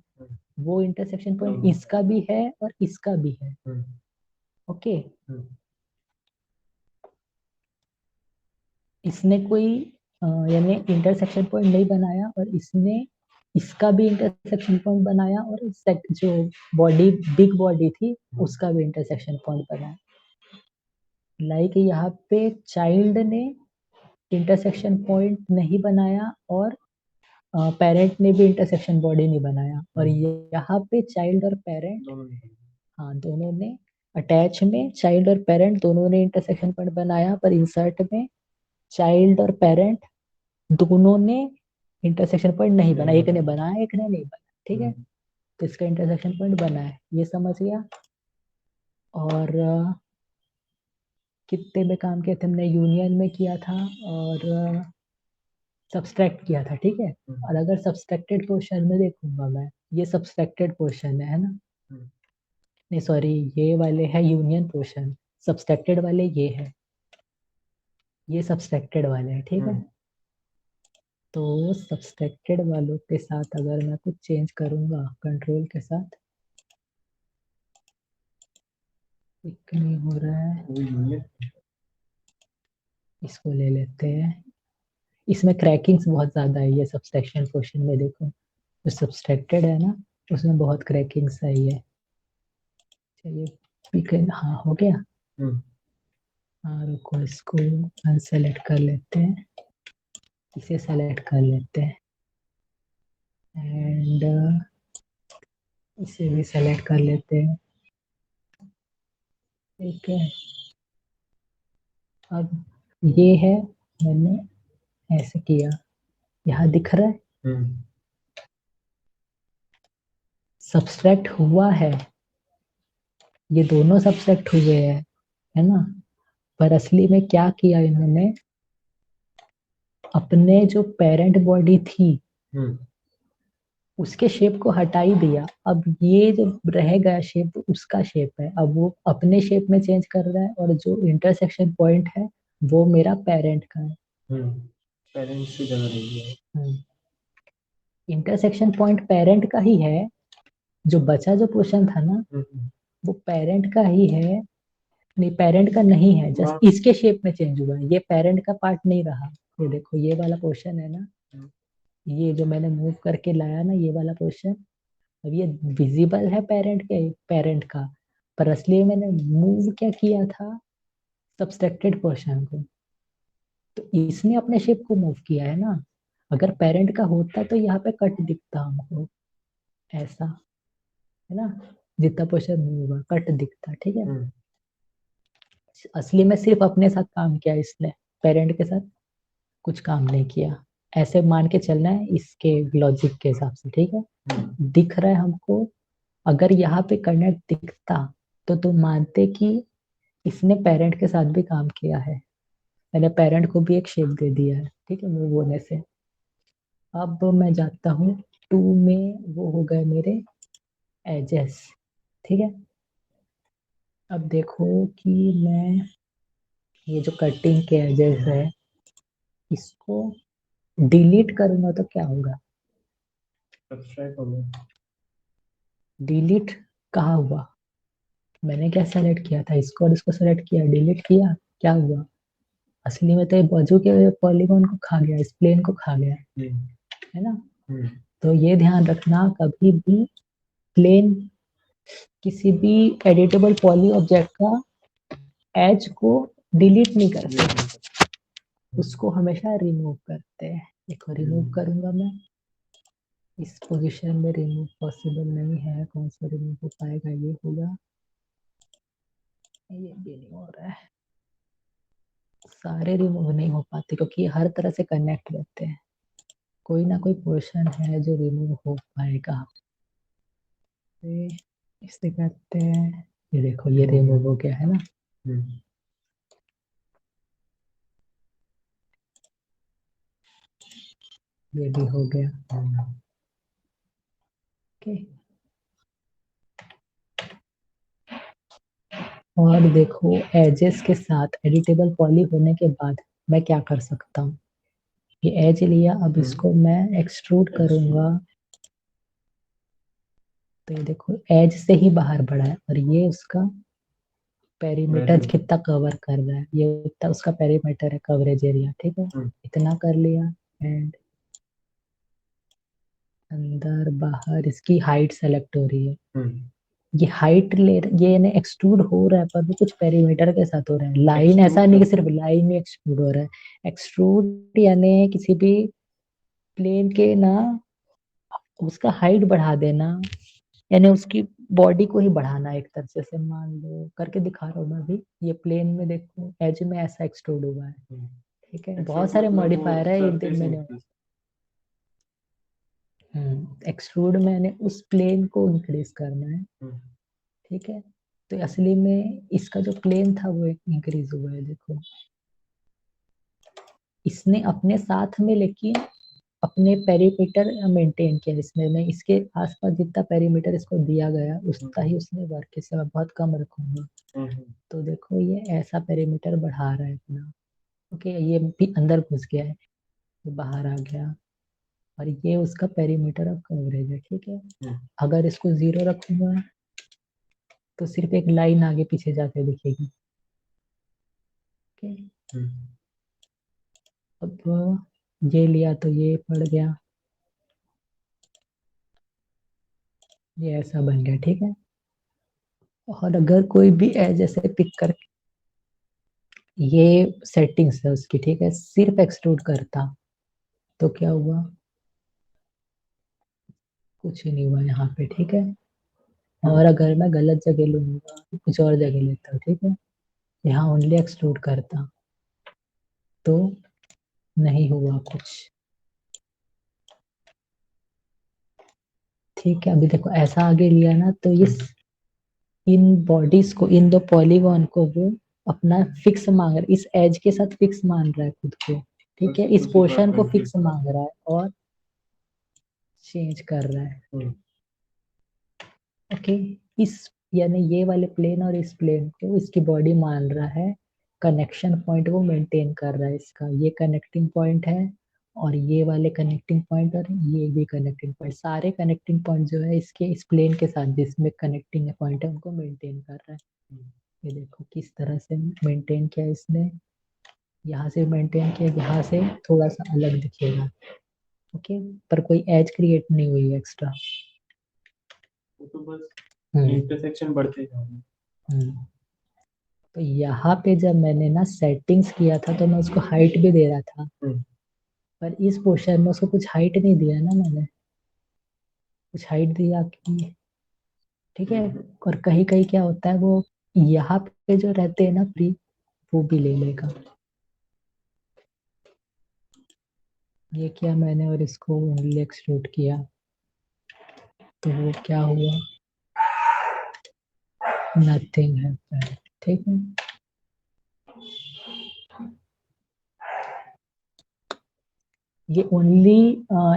वो इंटरसेक्शन पॉइंट इसका भी है और इसका भी है। ओके, इसने कोई यानी इंटरसेक्शन पॉइंट नहीं बनाया, और इसने इसका भी इंटरसेक्शन पॉइंट बनाया, और जो बॉडी बिग बॉडी थी उसका भी इंटरसेक्शन पॉइंट बनाया। लाइक यहाँ पे चाइल्ड ने इंटरसेक्शन पॉइंट नहीं बनाया, और पेरेंट ने भी इंटरसेक्शन बॉडी नहीं बनाया, और यहाँ पे चाइल्ड और पेरेंट, हाँ, दोनों ने अटैच में चाइल्ड और पेरेंट दोनों ने इंटरसेक्शन पॉइंट बनाया, पर इंसर्ट में चाइल्ड और पेरेंट दोनों ने इंटरसेक्शन पॉइंट नहीं बना, एक ने बनाया एक ने नहीं बनाया, ठीक है। तो इसका इंटरसेक्शन पॉइंट बना है, ये समझ गया। और कितने में काम किया था हमने, यूनियन में किया था और सब्सट्रैक्ट किया था, ठीक है। और अगर सब्सट्रैक्टेड पोर्शन में देखूंगा मैं, ये सब्सट्रैक्टेड पोर्शन है ना, नहीं सॉरी, ये वाले है यूनियन पोर्शन, सब्सट्रैक्टेड वाले ये है, ये सब्सट्रैक्टेड वाले है, ठीक है। तो सब्सट्रैक्टेड वालों के साथ अगर मैं कुछ चेंज करूंगा कंट्रोल के साथ, एक नहीं हो रहा है, इसको ले लेते हैं। इसमें क्रैकिंग्स बहुत ज्यादा है, ये सब्सट्रैक्शन पोर्शन में देखो, जो सब्सट्रैक्टेड है ना उसमें बहुत क्रैकिंग्स आई है। चलिए हाँ हो गया। हाँ रुको, इसको अनसेलेक्ट कर लेते हैं, इसे सेलेक्ट कर लेते हैं, एंड इसे भी सेलेक्ट कर लेते हैं, ठीक है। अब ये है, मैंने ऐसे किया, यहाँ दिख रहा है सब्सट्रैक्ट हुआ है, ये दोनों सब्सट्रैक्ट हुए हैं, है ना। पर असली में क्या किया इन्होंने, अपने जो पेरेंट बॉडी थी उसके शेप को हटा ही दिया, अब ये जो रह गया शेप उसका शेप है, अब वो अपने शेप में चेंज कर रहा है, और जो इंटरसेक्शन पॉइंट है वो मेरा पेरेंट का है। पेरेंट्स की जगह नहीं है। इंटरसेक्शन पॉइंट पेरेंट का ही है, जो बचा जो पोर्शन था ना वो पेरेंट का ही है, नहीं पेरेंट का नहीं है, जस्ट इसके शेप में चेंज हुआ है, ये पेरेंट का पार्ट नहीं रहा। ये देखो ये वाला पोर्शन है ना, ये जो मैंने मूव करके लाया ना ये वाला पोर्शन, अब ये विजिबल है पेरेंट का, पर असली में मैंने मूव क्या किया था, सब्सट्रैक्टेड पोर्शन को, तो इसने अपने शेप को मूव किया है ना। अगर पेरेंट का होता तो यहाँ पे कट दिखता हमको, ऐसा, है ना, जितना पोर्शन मूव हुआ कट दिखता, ठीक है। असली में सिर्फ अपने साथ काम किया इसने, पेरेंट के साथ कुछ काम नहीं किया, ऐसे मान के चलना है इसके लॉजिक के हिसाब से, ठीक है। दिख रहा है हमको, अगर यहाँ पे कनेक्ट दिखता तो तुम मानते कि इसने पेरेंट के साथ भी काम किया है, मैंने पेरेंट को भी एक शेप दे दिया है, ठीक है, मूव होने से। अब मैं जाता हूँ टू में, वो हो गए मेरे एजेस, ठीक है। अब देखो कि मैं ये जो कटिंग के एजेस है इसको डिलीट करूंगा तो क्या होगा, सब्सट्रैक्ट हो गया। डिलीट कहाँ हुआ, मैंने क्या सेलेक्ट किया था, इसको और इसको सेलेक्ट किया, डिलीट किया, क्या हुआ, असली में तो ये बाजू के पॉलीगॉन को खा गया, इस प्लेन को खा गया, है ना। तो ये ध्यान रखना, कभी भी प्लेन किसी भी एडिटेबल पॉली ऑब्जेक्ट का एज को डिलीट नहीं कर सकते, उसको हमेशा रिमूव करते हैं। देखो रिमूव करूंगा मैं, इस पोजीशन में रिमूव पॉसिबल नहीं है, कौन सा रिमूव हो पाएगा, ये होगा, ये भी नहीं हो रहा है, सारे रिमूव नहीं हो पाते क्योंकि ये हर तरह से कनेक्ट रहते हैं, कोई ना कोई पोर्शन है जो रिमूव हो पाएगा। इसे करते हैं, ये देखो ये रिमूव हो गया है ना। ये भी हो गया, ओके। और देखो एजेस के साथ एडिटेबल पॉली होने के बाद मैं क्या कर सकता हूँ, ये एज लिया, अब इसको मैं एक्सट्रूड करूंगा, तो ये देखो एज से ही बाहर बढ़ा है, और ये उसका पेरीमीटर कितना कवर कर रहा है, ये इतना उसका पेरीमीटर है, कवरेज एरिया, ठीक है। इतना कर लिया, एंड अंदर बाहर इसकी हाइट सेलेक्ट हो रही है, ये हाइट ले, ये ने एक्सट्रूड हो रहा है पर वो कुछ पेरीमीटर के साथ हो रहा है, लाइन ऐसा नहीं कि सिर्फ लाइन में एक्सट्रूड हो रहा है, एक्सट्रूड यानी किसी भी प्लेन के ना उसका हाइट बढ़ा देना, यानी उसकी बॉडी को ही बढ़ाना एक तरह से मान लो, करके दिखा रहा हूँ मैं अभी, ये प्लेन में देखो एज में ऐसा एक्सट्रूड हुआ है, ठीक है, बहुत सारे मॉडिफायर है, एक दिन मैंने एक्सट्रूड मैंने उस प्लेन को इंक्रीज करना है, ठीक है। तो असली में इसका जो प्लेन था वो इंक्रीज हुआ है, देखो इसने अपने साथ में लेकिन अपने पेरीमीटर मेंटेन किया इसने, मैं इसके आसपास जितना पेरीमीटर इसको दिया गया उतना ही उसने वर्क किया, मैं बहुत कम रखूंगा, तो देखो ये ऐसा पेरीमीटर बढ़ा रहा है अपना, ओके, ये भी अंदर घुस गया है, ये बाहर आ गया, और ये उसका पेरीमीटर ऑफ कवरेज है, ठीक है। अगर इसको 0 रखूंगा तो सिर्फ एक लाइन आगे पीछे जाके दिखेगी, ओके। अब ये लिया तो ये पड़ गया, ये ऐसा बन गया, ठीक है। और अगर कोई भी एज ऐसे पिक कर, ये सेटिंग्स है उसकी, ठीक है, सिर्फ एक्सट्रूड करता तो क्या हुआ, कुछ ही नहीं हुआ यहाँ पे, ठीक है। और अगर मैं गलत जगह लूंगा, कुछ और जगह लेता हूँ, ठीक है, यहाँ ओनली एक्सट्रूड करता तो नहीं हुआ कुछ, ठीक है। अभी देखो ऐसा आगे लिया ना, तो इस इन बॉडीज को, इन दो पॉलीगॉन को वो अपना फिक्स मांग रहा है, इस एज के साथ फिक्स मान रहा है खुद को, ठीक है, इस पोर्शन को फिक्स मांग रहा है और चेंज कर रहा है, ओके। इस यानी ये वाले प्लेन और इस प्लेन को इसकी बॉडी मान रहा है, कनेक्शन पॉइंट वो मेंटेन कर रहा है, इसका ये कनेक्टिंग पॉइंट है, और ये वाले कनेक्टिंग पॉइंट और ये भी कनेक्टिंग पॉइंट, सारे कनेक्टिंग पॉइंट जो है इसके इस प्लेन के साथ जिसमें कनेक्टिंग पॉइंट है उनको मेंटेन कर रहा है। ये देखो किस तरह से मेंटेन किया इसने, यहाँ से मेंटेन किया, यहाँ से थोड़ा सा अलग दिखेगा, ओके, पर कोई एज क्रिएट नहीं हुई एक्स्ट्रा, तो बस इंटरसेक्शन बढ़ते जाएंगे। तो यहाँ पे जब मैंने ना सेटिंग्स किया था तो मैं उसको हाइट भी दे रहा था, पर इस पोर्शन में उसको कुछ हाइट नहीं दिया ना मैंने, कुछ हाइट दिया कि, ठीक है। और कहीं कहीं क्या होता है, वो यहाँ पे जो रहते हैं ना फ्री, वो भी ले लेगा, ये किया मैंने और इसको ओनली एक्सट्रूड किया, तो वो क्या हुआ, नथिंग है, ठीक है। ये ओनली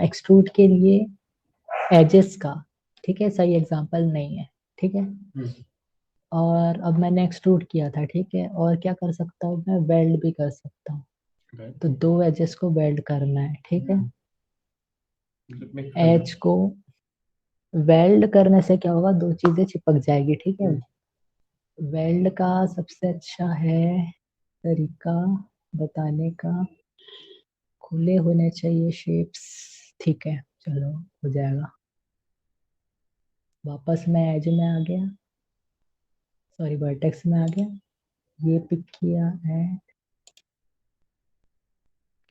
एक्सट्रूड के लिए एजेस का, ठीक है, सही एग्जांपल नहीं है, ठीक है। और अब मैंने एक्सट्रूड किया था, ठीक है, और क्या कर सकता हूँ मैं, वेल्ड भी कर सकता हूँ, तो दो एजेस को वेल्ड करना है, ठीक है। एज को वेल्ड करने से क्या होगा, दो चीजें चिपक जाएगी, ठीक है, वेल्ड का सबसे अच्छा है तरीका बताने का, खुले होने चाहिए शेप्स। ठीक है, चलो हो जाएगा। वापस मैं एज में आ गया, सॉरी वर्टेक्स में आ गया, ये पिक किया है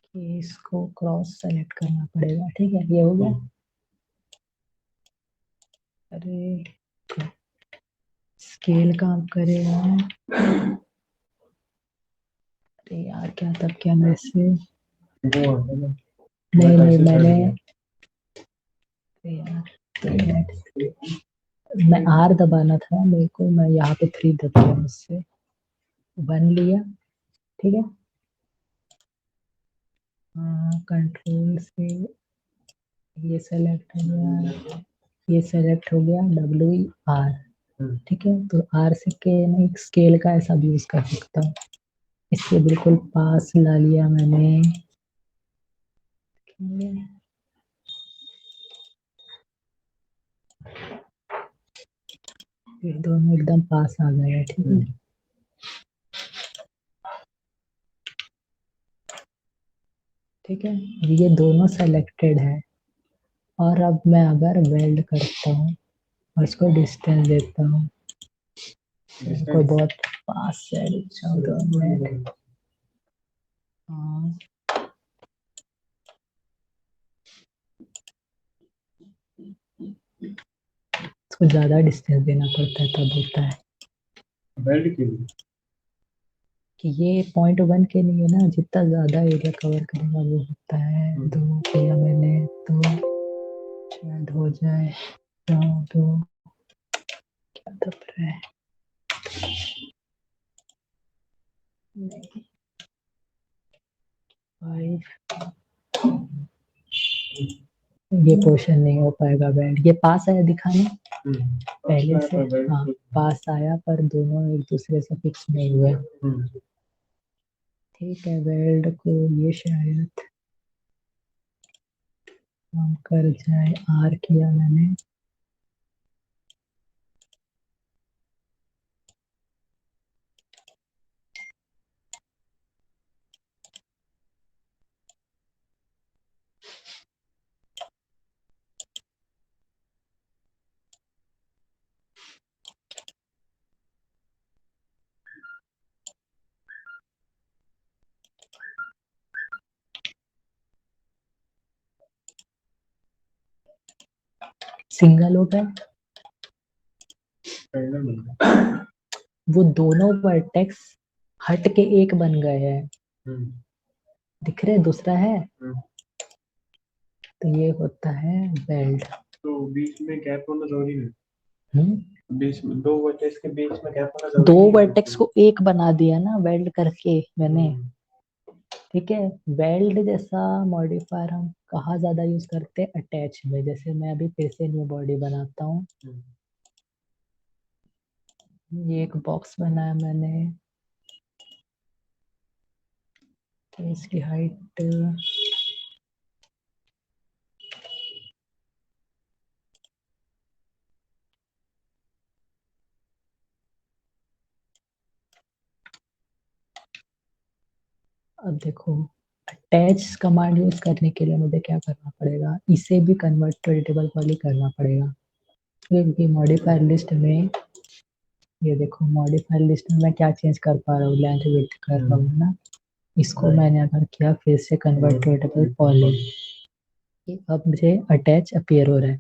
कि इसको क्रॉस सेलेक्ट करना पड़ेगा। ठीक है, ये हो गया। अरे स्केल काम करेगा। अरे यार क्या तब क्या मैसेज, नहीं नहीं मैंने, यार मैं आर दबाना था मेरे को, मैं यहाँ पे 3 दबाया, मुझसे 1 लिया। ठीक है, कंट्रोल से ये सेलेक्ट हो गया, ये सेलेक्ट हो गया, WR। ठीक है, तो आर से के मैं एक स्केल का ऐसा भी यूज कर सकता हूँ। इसके बिल्कुल पास ला लिया मैंने, ये दोनों एकदम पास आ गए। ठीक है, ठीक है, ये दोनों सेलेक्टेड है। और अब मैं अगर वेल्ड करता हूँ और इसको डिस्टेंस देता हूँ, कोई बहुत पास है, 14 मिनट। हाँ, इसको ज्यादा डिस्टेंस देना पड़ता है तब होता है। वेल्ड के लिए कि ये 0.1 के लिए ना, जितना ज्यादा एरिया कवर करेगा वो होता है। 2 किया मैंने तो शायद हो जाए। तो क्या दब रहा है, नहीं 5, ये पोर्शन नहीं हो पाएगा बैंड। ये पास आया दिखाने पहले से, हाँ पास आया, पर दोनों एक दूसरे से फिक्स नहीं हुए। ठीक है, वेल्ड को ये शायद काम कर जाए। आर किया मैंने, सिंगल हो गए। वो दोनों वर्टेक्स हट के एक बन गए हैं, दिख रहे, दूसरा है। तो ये होता है बेल्ट। तो बीच में गैप होना जरूरी है। हम्म, बीच में दो वर्टेक्स के बीच में गैप होना जरूरी दो है। वर्टेक्स को एक बना दिया ना वेल्ड करके मैंने। ठीक है, वेल्ड जैसा मॉडिफायर हम कहाँ ज्यादा यूज करते हैं, अटैच में। जैसे मैं अभी फिर से न्यू बॉडी बनाता हूँ, ये एक बॉक्स बनाया मैंने, तो इसकी हाइट अब देखो, अटैच कमांड यूज करने के लिए मुझे क्या करना पड़ेगा, इसे भी कन्वर्ट टू एडिटेबल वाली करना पड़ेगा। क्योंकि मॉडिफायर लिस्ट में, ये देखो मॉडिफायर लिस्ट में मैं क्या चेंज कर पा रहा हूँ, लेंथ विड्थ कर रहा हूँ ना। इसको मैंने अगर किया फिर से कन्वर्ट टू एडिटेबल पॉली, अब मुझे अटैच अपीयर हो रहा है।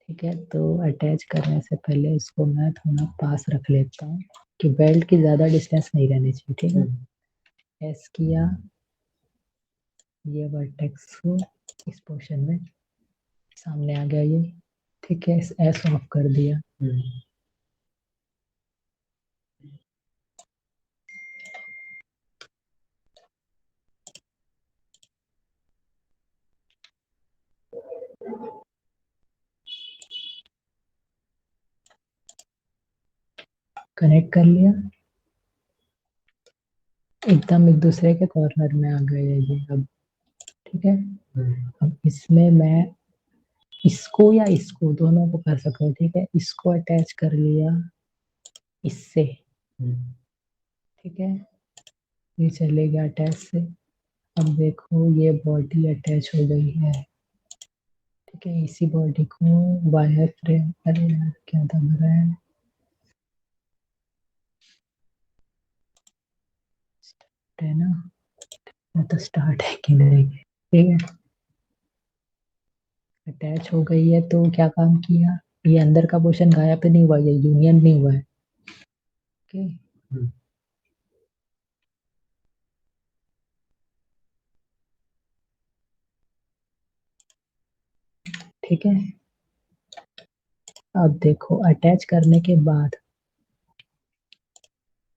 ठीक है, तो अटैच करने से पहले इसको मैं थोड़ा पास रख लेता हूँ कि बेल्ट की ज्यादा डिस्टेंस नहीं रहनी चाहिए। ठीक है, एस किया, ये वर्टेक्स को इस पोर्शन में सामने आ गया ये। ठीक है, एस ऑफ कर दिया। कनेक्ट कर लिया, एकदम एक दूसरे के कॉर्नर में आ गए ये अब। ठीक है, अब इसमें मैं इसको या इसको दोनों को कर सकता हूँ। ठीक है, इसको अटैच कर लिया, इससे, ठीक है, ये चलेगा अटैच से। अब देखो ये बॉडी अटैच हो गई है, ठीक है, इसी बॉडी को वायर फ्रेम, अरे यार क्या दब रहा है ना, ये तो स्टार्ट है कि नहीं, ठीक है, अटैच हो गई है तो क्या काम किया, ये अंदर का पोर्शन गायब नहीं हुआ, ये यूनियन नहीं हुआ है, ओके। ठीक है, अब देखो अटैच करने के बाद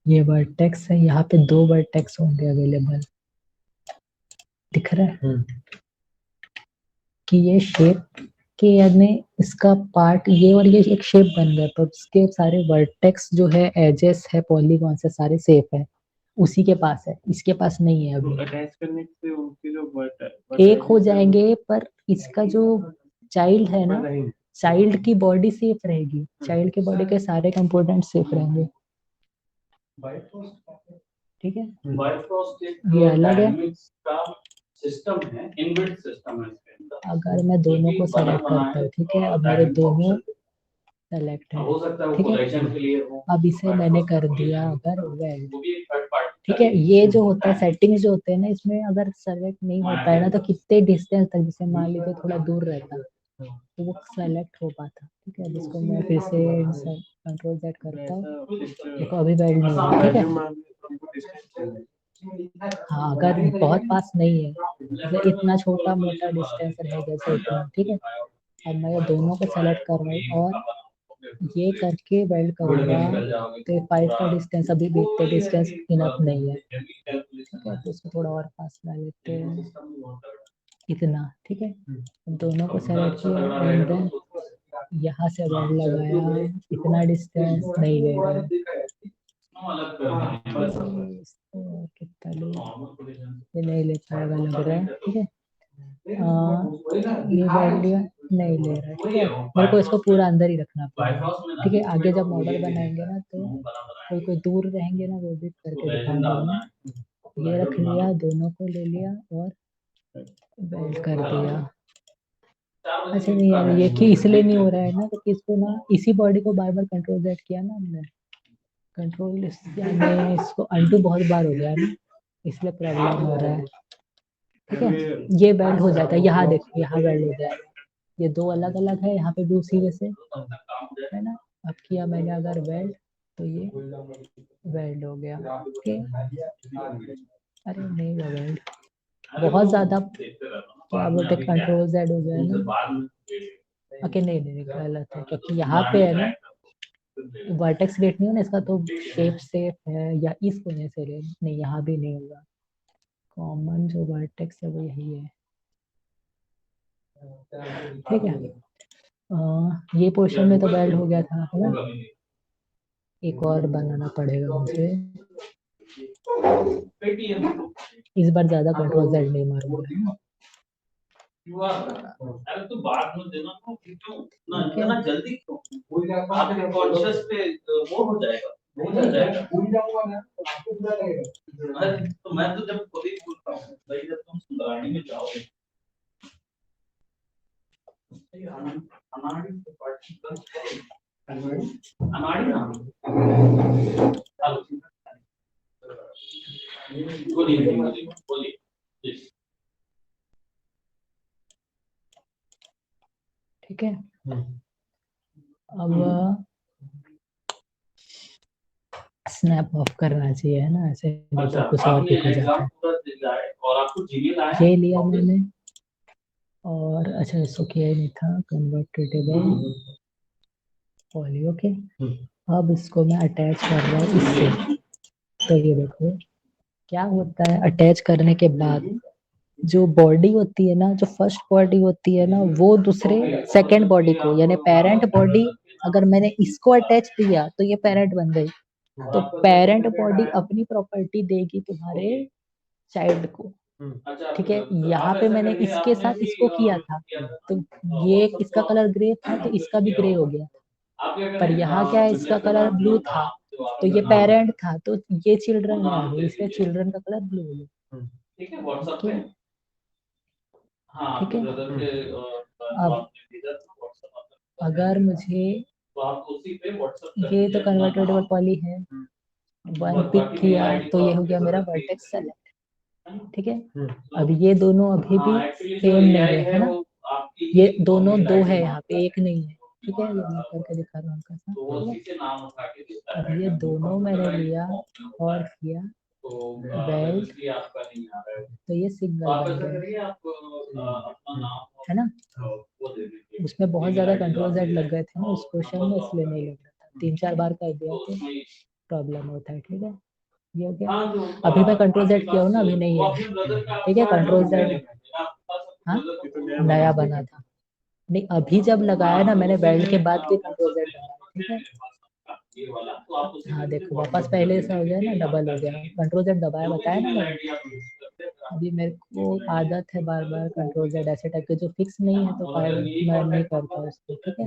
ये वर्टेक्स है, यहाँ पे 2 वर्टेक्स होंगे अवेलेबल, दिख रहा है कि ये शेप के यानी इसका पार्ट ये और ये एक शेप बन गया, तो इसके सारे वर्टेक्स जो है, एजेस है, पॉलीगॉन से सारे सेफ है, उसी के पास है, इसके पास नहीं है अभी। अटैच करने से उनके जो एक हो जाएंगे, पर इसका जो चाइल्ड है ना, चाइल्ड की बॉडी सेफ रहेगी, चाइल्ड की बॉडी के सारे कंपोनेंट सेफ रहेंगे, ठीक है, ये अलग है। सिस्टम है, इनबिल्ट सिस्टम है इसके अंदर। अगर मैं दोनों को सेलेक्ट करता हूँ, ठीक है, अब मेरे दोनों सेलेक्ट है, हो सकता है ठीक है, कोलेक्शन के लिए हो, अब इसे मैंने कर दिया अगर वेल्ड, ठीक है, ये जो होता है सेटिंग्स जो होते हैं ना, इसमें अगर सेलेक्ट नहीं होता है ना, तो कितने डिस्टेंस तक, जैसे मान लीजिए थोड़ा दूर रहता तो वो सेलेक्ट हो पाता, ठीक है, जिसको मैं फिर से कंट्रोल Z करता हूँ, देखो अभी वेल्ड नहीं हुआ, ठीक है, हाँ अगर बहुत पास नहीं है, जैसे इतना छोटा मोटा डिस्टेंस है जैसे इतना, ठीक है, अब मैं ये दोनों को सेलेक्ट कर रहा हूँ और ये करके वेल्ड करूंगा, तो 5 का डिस्टेंस अभी भी इतने डिस्टेंस इनफ नहीं है, ठीक है, तो इसको थोड़ा और पास ला लेते हैं, इतना, ठीक है, दोनों को सेलेक्ट किया एंड देन यहाँ से वेल्ड लगाया, इतना डिस्टेंस नहीं ले रहा है, इसको कितना ले, ये नहीं ले पाएगा लग रहा है, ठीक है, ये वेल्ड लिया, नहीं ले रहा है, ठीक है, मेरे को इसको पूरा अंदर ही रखना पड़ेगा, ठीक है, आगे जब मॉडल बनाएंगे ना, तो कोई कोई दूर रहेंगे ना, वो भी करके दिखाऊंगा मैं, ये रख लिया, दोनों को ले लिया और वेल्ड कर दिया। अच्छा नहीं यार, ये कि इसलिए नहीं हो रहा है ना, क्योंकि इसको ना इसी बॉडी को बार बार कंट्रोल Z किया ना हमने, कंट्रोल यानी इसको अनडू बहुत बार हो गया ना, इसलिए प्रॉब्लम हो रहा है, ठीक है, ये वेल्ड हो जाता है, यहाँ देखो यहाँ वेल्ड हो जाएगा, ये दो अलग अलग है, यहाँ पे भी उसी जैसे है ना, अब किया मैंने अगर वेल्ड, तो ये वेल्ड हो गया, ओके, अरे नहीं हुआ वेल्ड, बहुत ज्यादा क्या बोलते कंट्रोल Z हो गया ना, ओके नहीं नहीं नहीं, गलत है, क्योंकि यहाँ पे है ना वर्टेक्स रेट नहीं हो ना इसका, तो शेप सेफ है, या इस कोने से ले, नहीं यहाँ भी नहीं होगा, कॉमन जो वर्टेक्स है वो यही है, ठीक है, ये पोर्शन में तो वेल्ड हो गया था, है ना, एक और बनाना पड़ेगा मुझे, इस बार ज्यादा कंट्रोल Z नहीं मारूंगा, अरे तो बाद में देना तो क्यों ना, इतना जल्दी क्यों, आपके कॉन्शियस पे वो हो जाएगा, हो जाएगा, भूल जाऊंगा मैं, आपको बुरा लगेगा, अरे तो मैं तो जब खुद ही बोलता हूँ भाई, जब तुम सुधारने में जाओगे, अनाड़ी से पार्टी अनाड़ी ना, बोलिए, ठीक है, अब स्नैप ऑफ करना चाहिए, है ना, ऐसे नहीं तो कुछ और पिक हो जाता है, ये लिया मैंने, और अच्छा इसको किया ही नहीं था कन्वर्टेबल पॉली, ओके, अब इसको मैं अटैच कर रहा हूँ इससे, तो ये देखो क्या होता है, अटैच करने के बाद जो बॉडी होती है ना, जो फर्स्ट बॉडी होती है ना, वो दूसरे सेकंड बॉडी को, यानी पेरेंट बॉडी, अगर मैंने इसको अटैच दिया तो ये पेरेंट बन गई, तो पेरेंट बॉडी अपनी प्रॉपर्टी देगी तुम्हारे चाइल्ड को, ठीक है, यहाँ पे मैंने इसके साथ इसको किया था, तो ये इसका कलर ग्रे था, तो इसका भी ग्रे हो गया, पर यहाँ क्या है, इसका कलर ब्लू था, तो ये पेरेंट था, तो ये चिल्ड्रन आ गए, इसलिए चिल्ड्रन का कलर ब्लू है। ठीक है व्हाट्सएप ओके, पे। हाँ ठीक है। ब्रदर के अब अगर मुझे तो आप उसी पे व्हाट्सएप ये तो कन्वर्टेबल पॉली है, वन पिक किया तो ये हो गया मेरा वर्टेक्स सेलेक्ट। ठीक है, अब ये दोनों अभी भी सेम नहीं है ना, ये दोनों दो है यहाँ पे, एक नहीं है। ठीक है, ये मैं करके दिखा रहा हूँ हल्का सा, ठीक है। अब ये दोनों मैंने लिया और किया वेल्ड, तो ये सिंगल बन गया, है ना। उसमें बहुत ज्यादा कंट्रोल जेड लग गए थे ना उस क्वेश्चन में, इसलिए नहीं लग रहा था, 3-4 बार कर दिया तो प्रॉब्लम होता है। ठीक है, ये हो गया। अभी मैं कंट्रोल जेड किया हूँ ना, अभी नहीं है। ठीक है, कंट्रोल जेड हाँ नया बना था, नहीं अभी जब लगाया ना मैंने वेल्ड के बाद भी कंट्रोल जेड लगाया। ठीक है, हाँ देखो वापस पहले से हो गया ना, डबल हो गया, कंट्रोल जेड दबाया बताया ना मैंने। अभी मेरे को आदत है बार बार कंट्रोल जेड ऐसे टाइप के जो फिक्स नहीं है तो फाइल मैं नहीं करता उसको। ठीक है,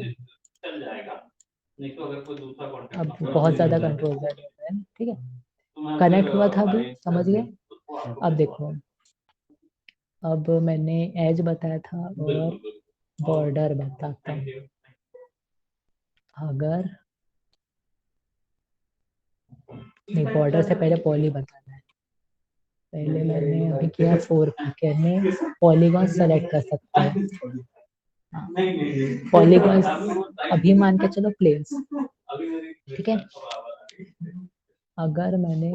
अब बहुत ज्यादा कंट्रोल जेड होता है। ठीक है, कनेक्ट हुआ था अभी, समझ गए। अब देखो, अब मैंने एज बताया था और बॉर्डर बताता हूँ। अगर नहीं, बॉर्डर से पहले पॉली बताना है। पहले मैंने अभी किया 4 कहने पॉलीगॉन सेलेक्ट कर सकते हैं। पॉलीगॉन अभी मान के चलो प्लेन्स। ठीक है, अगर मैंने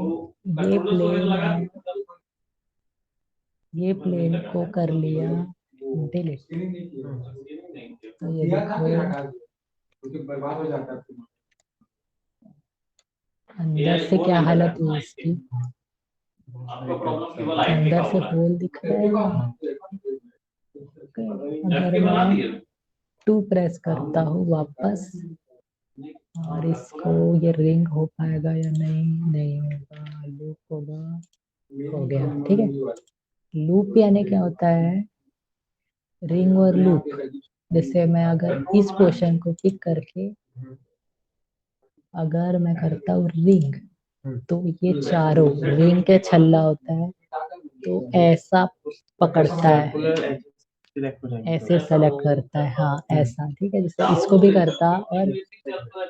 ये प्लेन को कर लिया डिलीट, तो ये देखो बर्बाद हो जाता है, अंदर से क्या हालत हुई इसकी, अंदर से होल दिख रहा है। अगर मैं 2 प्रेस करता हूँ वापस, और इसको ये रिंग हो पाएगा या नहीं, नहीं होगा, लूप होगा, हो गया। ठीक है, लूप यानी क्या होता है, रिंग और लूप। जैसे मैं अगर इस पोर्शन को पिक करके अगर मैं करता हूँ रिंग, तो ये चारों रिंग के छल्ला होता है, तो ऐसा पकड़ता है, ऐसे सेलेक्ट करता है, हाँ ऐसा। ठीक है, जैसे इसको भी करता और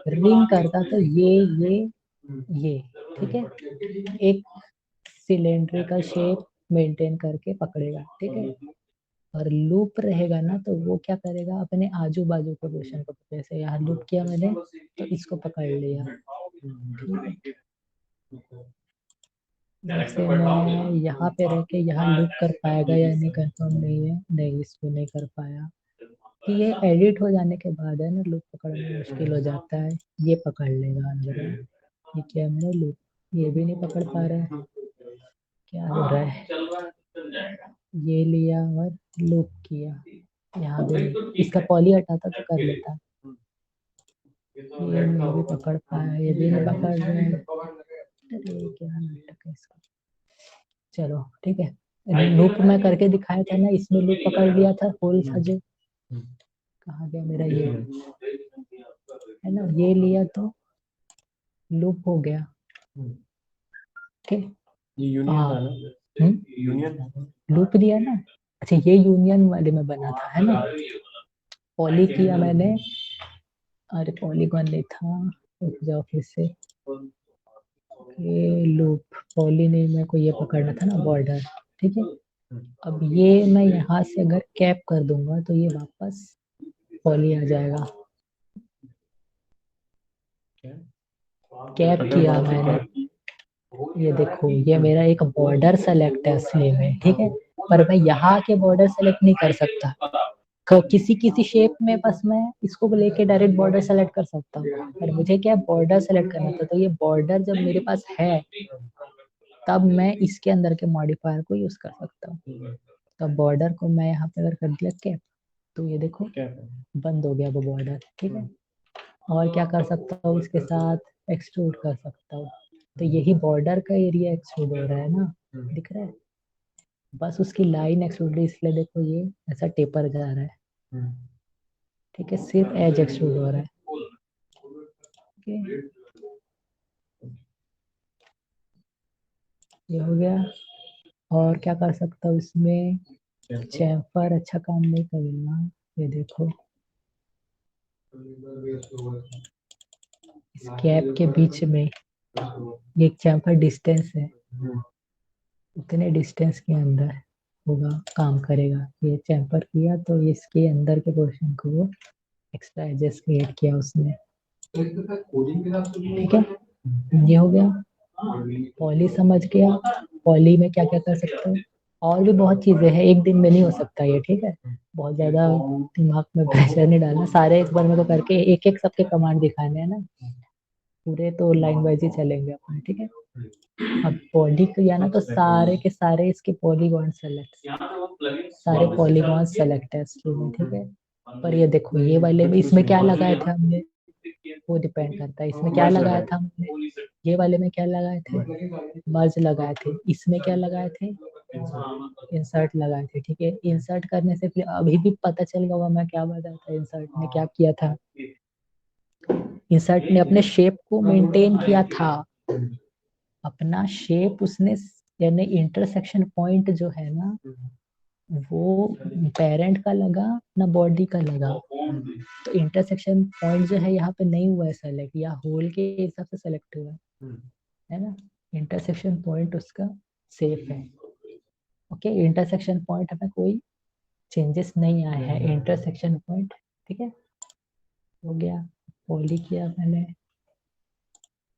रिंग करता तो ये ठीक है, एक सिलेंड्रिकल शेप मेंटेन करके पकड़ेगा। ठीक है, और लूप रहेगा ना तो वो क्या करेगा, अपने आजू बाजू के पोर्शन को, जैसे यहाँ लूप किया मैंने तो इसको पकड़ लिया। ठीक है, जैसे मैं यहाँ पे रह के यहाँ लूप कर पाएगा या नहीं कंफर्म नहीं है, नहीं इसको नहीं कर पाया, कि ये एडिट हो जाने के बाद है ना लूप पकड़ना मुश्किल हो जाता है। ये पकड़ लेगा अंदर में, ये क्या हमने लूप, ये भी नहीं पकड़ पा रहा है, क्या हो रहा है। ये लिया और लूप किया, यहाँ भी नहीं, इसका पॉली हटाता तो कर लेता। ये नहीं भी पकड़ पाया, ये भी नहीं पकड़ रहा है, अरे क्या नाटक है इसका। चलो ठीक है, लूप मैं करके दिखाया था ना, इसमें लूप पकड़ लिया था, होल था जो, कहाँ गया मेरा ये, है ना, ये लिया तो लूप हो गया। ठीक, हाँ यूनियन लूप दिया ना, अच्छा ये यूनियन वाले में बना था, है ना। पॉली किया मैंने, अरे पॉलीगॉन नहीं था, रुक जाओ फिर से, ये लूप पॉली नहीं, मेरे को ये पकड़ना था ना बॉर्डर। ठीक है, अब ये मैं यहाँ से अगर कैप कर दूंगा तो ये वापस पॉली आ जाएगा। कैप किया मैंने, ये देखो ये मेरा एक बॉर्डर सेलेक्ट है असली में। ठीक है, पर मैं यहाँ के बॉर्डर सेलेक्ट नहीं कर सकता, किसी किसी शेप में बस मैं इसको लेके डायरेक्ट बॉर्डर सेलेक्ट कर सकता हूँ, पर मुझे क्या बॉर्डर सेलेक्ट करना था, तो ये बॉर्डर जब मेरे पास है तब मैं इसके अंदर के मॉडिफायर को यूज कर सकता हूँ। तो बॉर्डर को मैं यहाँ पे अगर कर दिया कैप, तो ये देखो बंद हो गया वो बॉर्डर। ठीक है, और क्या कर सकता हूँ इसके साथ, एक्सट्रूड कर सकता हूँ, तो यही बॉर्डर का एरिया एक्सट्रूड हो रहा है ना, दिख रहा है, बस उसकी लाइन एक्सट्रूड है, इसलिए देखो ये ऐसा टेपर जा रहा है। ठीक है, सिर्फ एज एक्सट्रूड हो रहा है। ठीक है, ये हो गया। और क्या कर सकता हूँ इसमें, चैम्फर अच्छा काम नहीं करेगा, ये देखो इस गैप के बीच में ये चैम्फर डिस्टेंस है, उतने डिस्टेंस के अंदर होगा, काम करेगा। ये चैम्फर किया तो इसके अंदर के पोर्शन को वो एक्स्ट्रा एजेस क्रिएट किया उसने, ठीक है। ये हो गया, पॉली समझ गया। पॉली में क्या क्या कर सकते हो, और भी बहुत चीजें हैं, एक दिन में नहीं हो सकता ये, ठीक है। बहुत ज्यादा दिमाग में प्रेशर नहीं डालना, सारे एक बार में को करके एक एक सबके कमांड दिखाने हैं ना, पूरे तो लाइन वाइज ही चलेंगे अपन, ठीक है। अब पॉली किया ना तो सारे के सारे इसके पॉलीगॉन सेलेक्ट, सारे पॉलीगॉन सेलेक्ट है इसके में, ठीक है। पर ये देखो ये वाले में इसमें क्या लगाए थे हमने, वो डिपेंड करता है इसमें क्या लगाया था हमने, ये वाले में क्या लगाए थे, मर्ज लगाए थे, इसमें क्या लगाए थे, इंसर्ट लगाए थे, ठीक है। इंसर्ट करने से फिर अभी भी पता चल गया होगा मैं क्या बताया था, इंसर्ट ने क्या किया था, इंसर्ट ने अपने शेप को मेंटेन किया था, अपना शेप उसने, यानी इंटरसेक्शन पॉइंट जो है ना, वो पेरेंट का लगा ना बॉडी का लगा, तो इंटरसेक्शन पॉइंट जो है यहाँ पे नहीं हुआ है सेलेक्ट, या होल के हिसाब से सेलेक्ट हुआ है ना, इंटरसेक्शन पॉइंट उसका सेफ है। ओके, इंटरसेक्शन पॉइंट हमें कोई चेंजेस नहीं आए हैं, इंटरसेक्शन पॉइंट, ठीक है। हो गया, पॉली किया मैंने,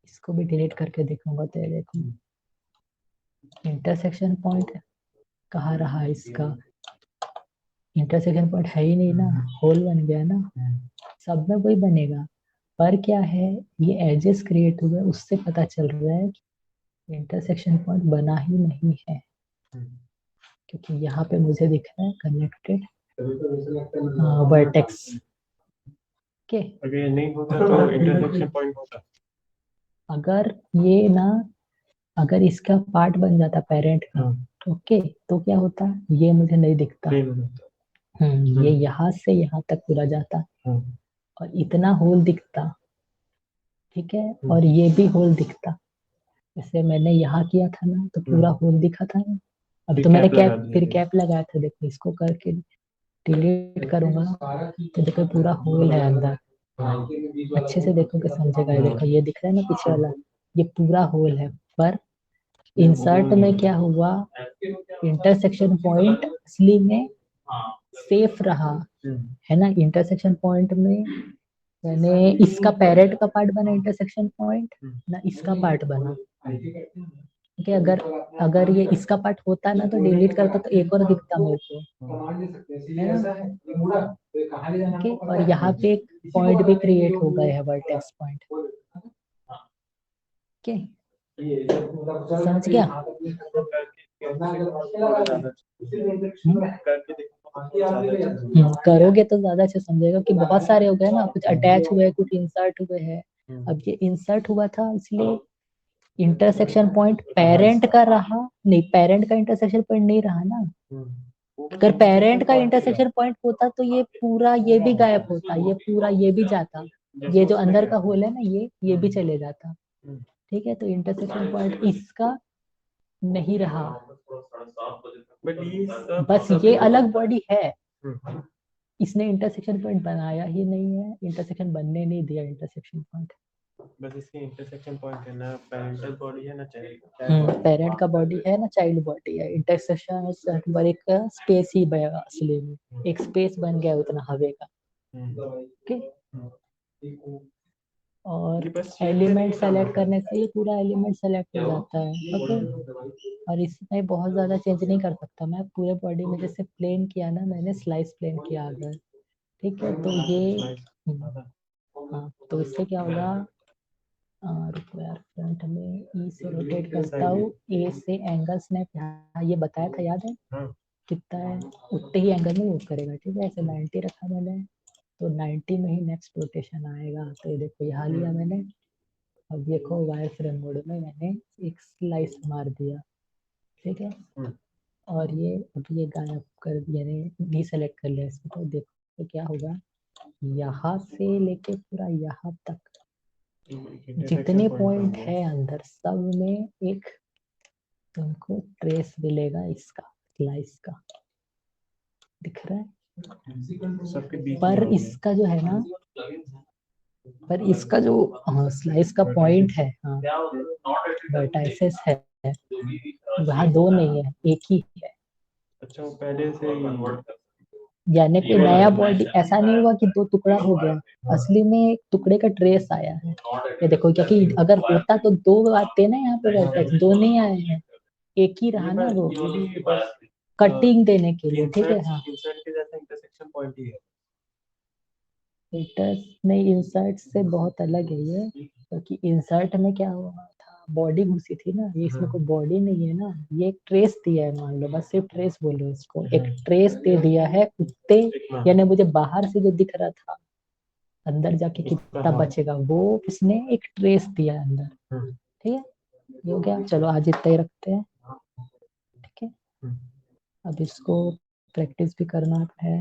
इसको भी डिलीट करके देखूंगा तो ये देखो इंटरसेक्शन पॉइंट कहाँ रहा इसका, इंटरसेक्शन पॉइंट है ही नहीं ना, होल बन गया ना, सब में वही बनेगा। पर क्या है, ये एजेस क्रिएट हुए उससे पता चल रहा है कि इंटरसेक्शन पॉइंट बना ही नहीं है, क्योंकि यहाँ पे मुझे दिख रहा है कनेक्टेड वर्टेक्स के। अगर ये नहीं होता तो इंटरसेक्शन पॉइंट होता। अगर ये ना, अगर इसका पार्ट बन जाता पेरेंट का, ओके, तो क्या होता, ये मुझे नहीं दिखता, ये यहाँ से यहाँ तक पूरा जाता, और इतना होल दिखता, ठीक है, और ये भी होल दिखता। जैसे मैंने यहाँ किया था ना तो पूरा होल दिखा था ना, अब तो मैंने कैप, फिर कैप लगाया था, देखो इसको करके डिलीट करूंगा तो देखो पूरा होल है अंदर, अच्छे से देखोगे समझेगा, ये देखो ये दिख रहा है ना पीछे वाला, ये पूरा होल है। पर इंसर्ट में क्या हुआ, इंटरसेक्शन पॉइंट असली में सेफ रहा, है ना, इंटरसेक्शन पॉइंट में मैंने इसका पैरेट का पार्ट बना इंटरसेक्शन पॉइंट, ना इसका पार्ट बना, ठीक है। अगर अगर ये इसका पार्ट होता ना तो डिलीट करता तो एक और दिखता मेरे को, है ना, ओके। और यहाँ पे एक पॉइंट भी क्रिएट हो गया है, वर्टेक्स पॉइंट, ओके, समझ गया। करोगे तो ज्यादा अच्छा समझेगा कि बहुत सारे हो गए ना, कुछ अटैच हुए कुछ इंसर्ट हुए हैं। अब ये इंसर्ट हुआ था इसलिए इंटरसेक्शन पॉइंट पेरेंट का रहा नहीं, पेरेंट का इंटरसेक्शन पॉइंट नहीं रहा ना, अगर पेरेंट का इंटरसेक्शन पॉइंट होता तो ये पूरा ये भी गायब होता, ये पूरा ये भी जाता, ये जो अंदर का होल है ना ये भी चले जाता, ठीक है। तो इंटरसेक्शन पॉइंट इसका नहीं रहा, बस ये अलग बॉडी है, इसने इंटरसेक्शन पॉइंट बनाया ही नहीं है, इंटरसेक्शन बनने नहीं दिया इंटरसेक्शन पॉइंट। बस इसकी इंटरसेक्शन पॉइंट है ना, पेरेंटल बॉडी है ना चाइल्ड, पेरेंट का बॉडी है ना चाइल्ड बॉडी है, इंटरसेक्शन पर एक स्पेस ही बनेगा असली में, एक स्पेस बन गया उतना हवे का, ओके। और एलिमेंट सेलेक्ट करने से ये पूरा एलिमेंट सेलेक्ट हो जाता है, ओके। और इसमें बहुत ज्यादा चेंज नहीं कर सकता मैं, पूरे बॉडी में जैसे प्लेन किया ना मैंने, स्लाइस प्लेन किया अगर, ठीक है, तो ये हाँ, तो इससे क्या होगा, रुको यार, फ्रंट में ई से रोटेट करता हूँ, ए से एंगल स्नैप, यहाँ ये बताया था याद है कितना है, उतने ही एंगल में मूव करेगा, ठीक है। ऐसे 90 रखा मैंने, तो 90 में ही नेक्स्ट रोटेशन आएगा, तो ये देखो यहाँ लिया मैंने। अब देखो वायर फ्रेम मोड में मैंने एक स्लाइस मार दिया, ठीक है, और ये अब ये गायब कर दिया, यानी सेलेक्ट कर लिया इसको, तो देखो तो क्या होगा, यहाँ से लेके पूरा यहाँ तक जितने पॉइंट है अंदर सब में एक तुमको ट्रेस मिलेगा इसका, स्लाइस का, दिख रहा है? सबके बीच में पर हो गया। इसका जो है ना, पर इसका जो स्लाइस का पॉइंट है, हाँ, वर्टाइसेस है, वहाँ दो नहीं है, एक ही है। अच्छा वो पहले से ही यानी कोई नया बॉडी ऐसा नहीं हुआ कि दो टुकड़ा हो गया, असली में एक टुकड़े का ट्रेस आया है। ये देखो, क्योंकि अगर होता तो दो आते ना यहाँ पे वर्टेक्स, दो नहीं आए हैं, एक ही रहा ना वो, कटिंग देने के लिए, ठीक है। हाँ, इंसर्ट के जैसा इंटरसेक्शन पॉइंट ही है। इंटर्स नहीं, इंसर्ट से बहुत अलग है ये, क्योंकि इंसर्ट में क्या हुआ था, बॉडी घुसी थी ना, ये इसमें कोई बॉडी नहीं है ना, ये एक ट्रेस दिया है, मान लो, बस सिर्फ ट्रेस बोलो इसको, एक ट्रेस दे दिया है कुत्ते, यानी मुझे बाहर से जो दिख रहा था, अंदर जाके कितना बचेगा, वो इसने एक ट्रेस दिया है अंदर, ठीक है। ये हो गया, चलो आज इतना ही रखते हैं, ठीक है। अब इसको प्रैक्टिस भी करना है।